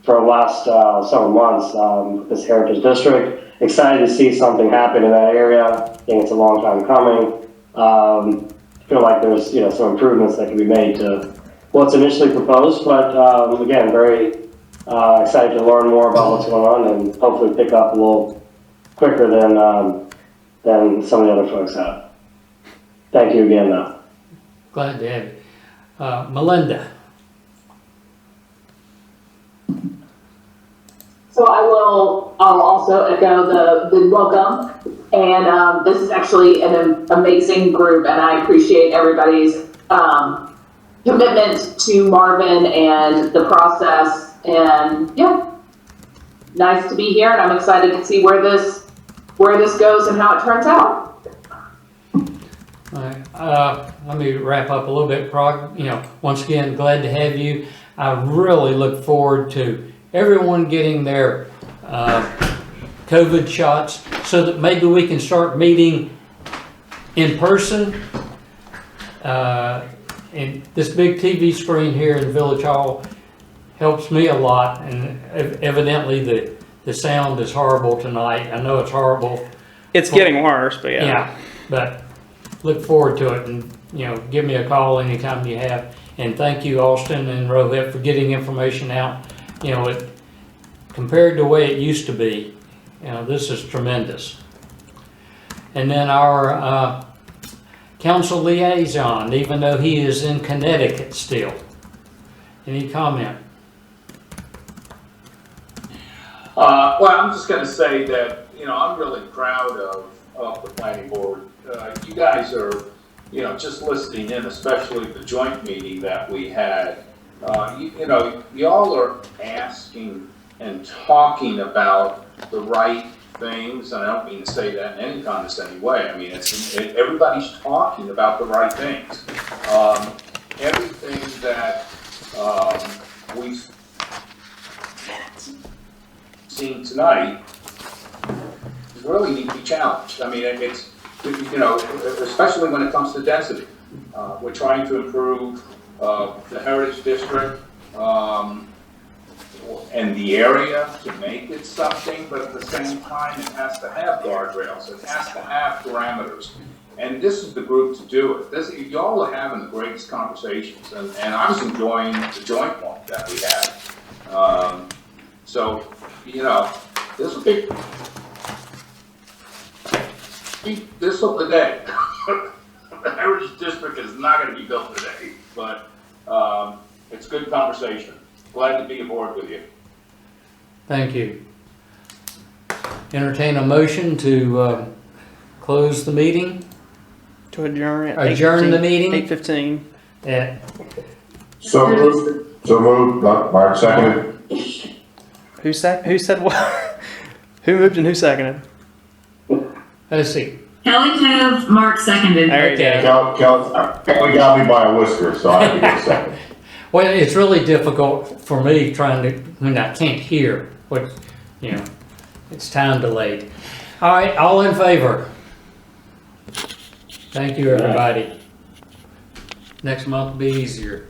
the last several months with this Heritage District. Excited to see something happen in that area. I think it's a long time coming. I feel like there's some improvements that can be made to what's initially proposed, but again, very excited to learn more about what's going on and hopefully pick up a little quicker than some of the other folks have. Thank you again, though. Glad to have you. Melinda? So I'll also echo the welcome. And this is actually an amazing group, and I appreciate everybody's commitment to Marvin and the process. And yeah, nice to be here, and I'm excited to see where this goes and how it turns out. All right, let me wrap up a little bit. Prague, once again, glad to have you. I really look forward to everyone getting their COVID shots so that maybe we can start meeting in person. And this big TV screen here in Village Hall helps me a lot, and evidently the sound is horrible tonight. I know it's horrible. It's getting worse, but yeah. Yeah, but look forward to it, and give me a call anytime you have. And thank you, Austin and Rohit, for getting information out. Compared to the way it used to be, this is tremendous. And then our council liaison, even though he is in Connecticut still. Any comment? Well, I'm just gonna say that, I'm really proud of the planning board. You guys are, just listening in, especially the joint meeting that we had. Y'all are asking and talking about the right things, and I don't mean to say that in any condescending way. I mean, everybody's talking about the right things. Everything that we've seen tonight really need to be challenged. I mean, it's, you know, especially when it comes to density. We're trying to improve, the Heritage District, and the area to make it something, but at the same time, it has to have guardrails, it has to have parameters. And this is the group to do it. Y'all are having the greatest conversations, and I was enjoying the joint one that we had. So, you know, this will be, this will be the day. The Heritage District is not gonna be built today, but, it's good conversation. Glad to be aboard with you. Thank you. Entertain a motion to close the meeting, To adjourn at adjourn the meeting 8:15. at, So moved, Mark seconded. Who said what? Who moved and who seconded? let's see. Kelly moved, Mark seconded. There you Okay. go. Kelly got me by a whisker, so I have to get a second. Well, it's really difficult for me trying to, when I can't hear what, you know, it's time delayed. All right, all in favor? Thank you, everybody. Next month will be easier.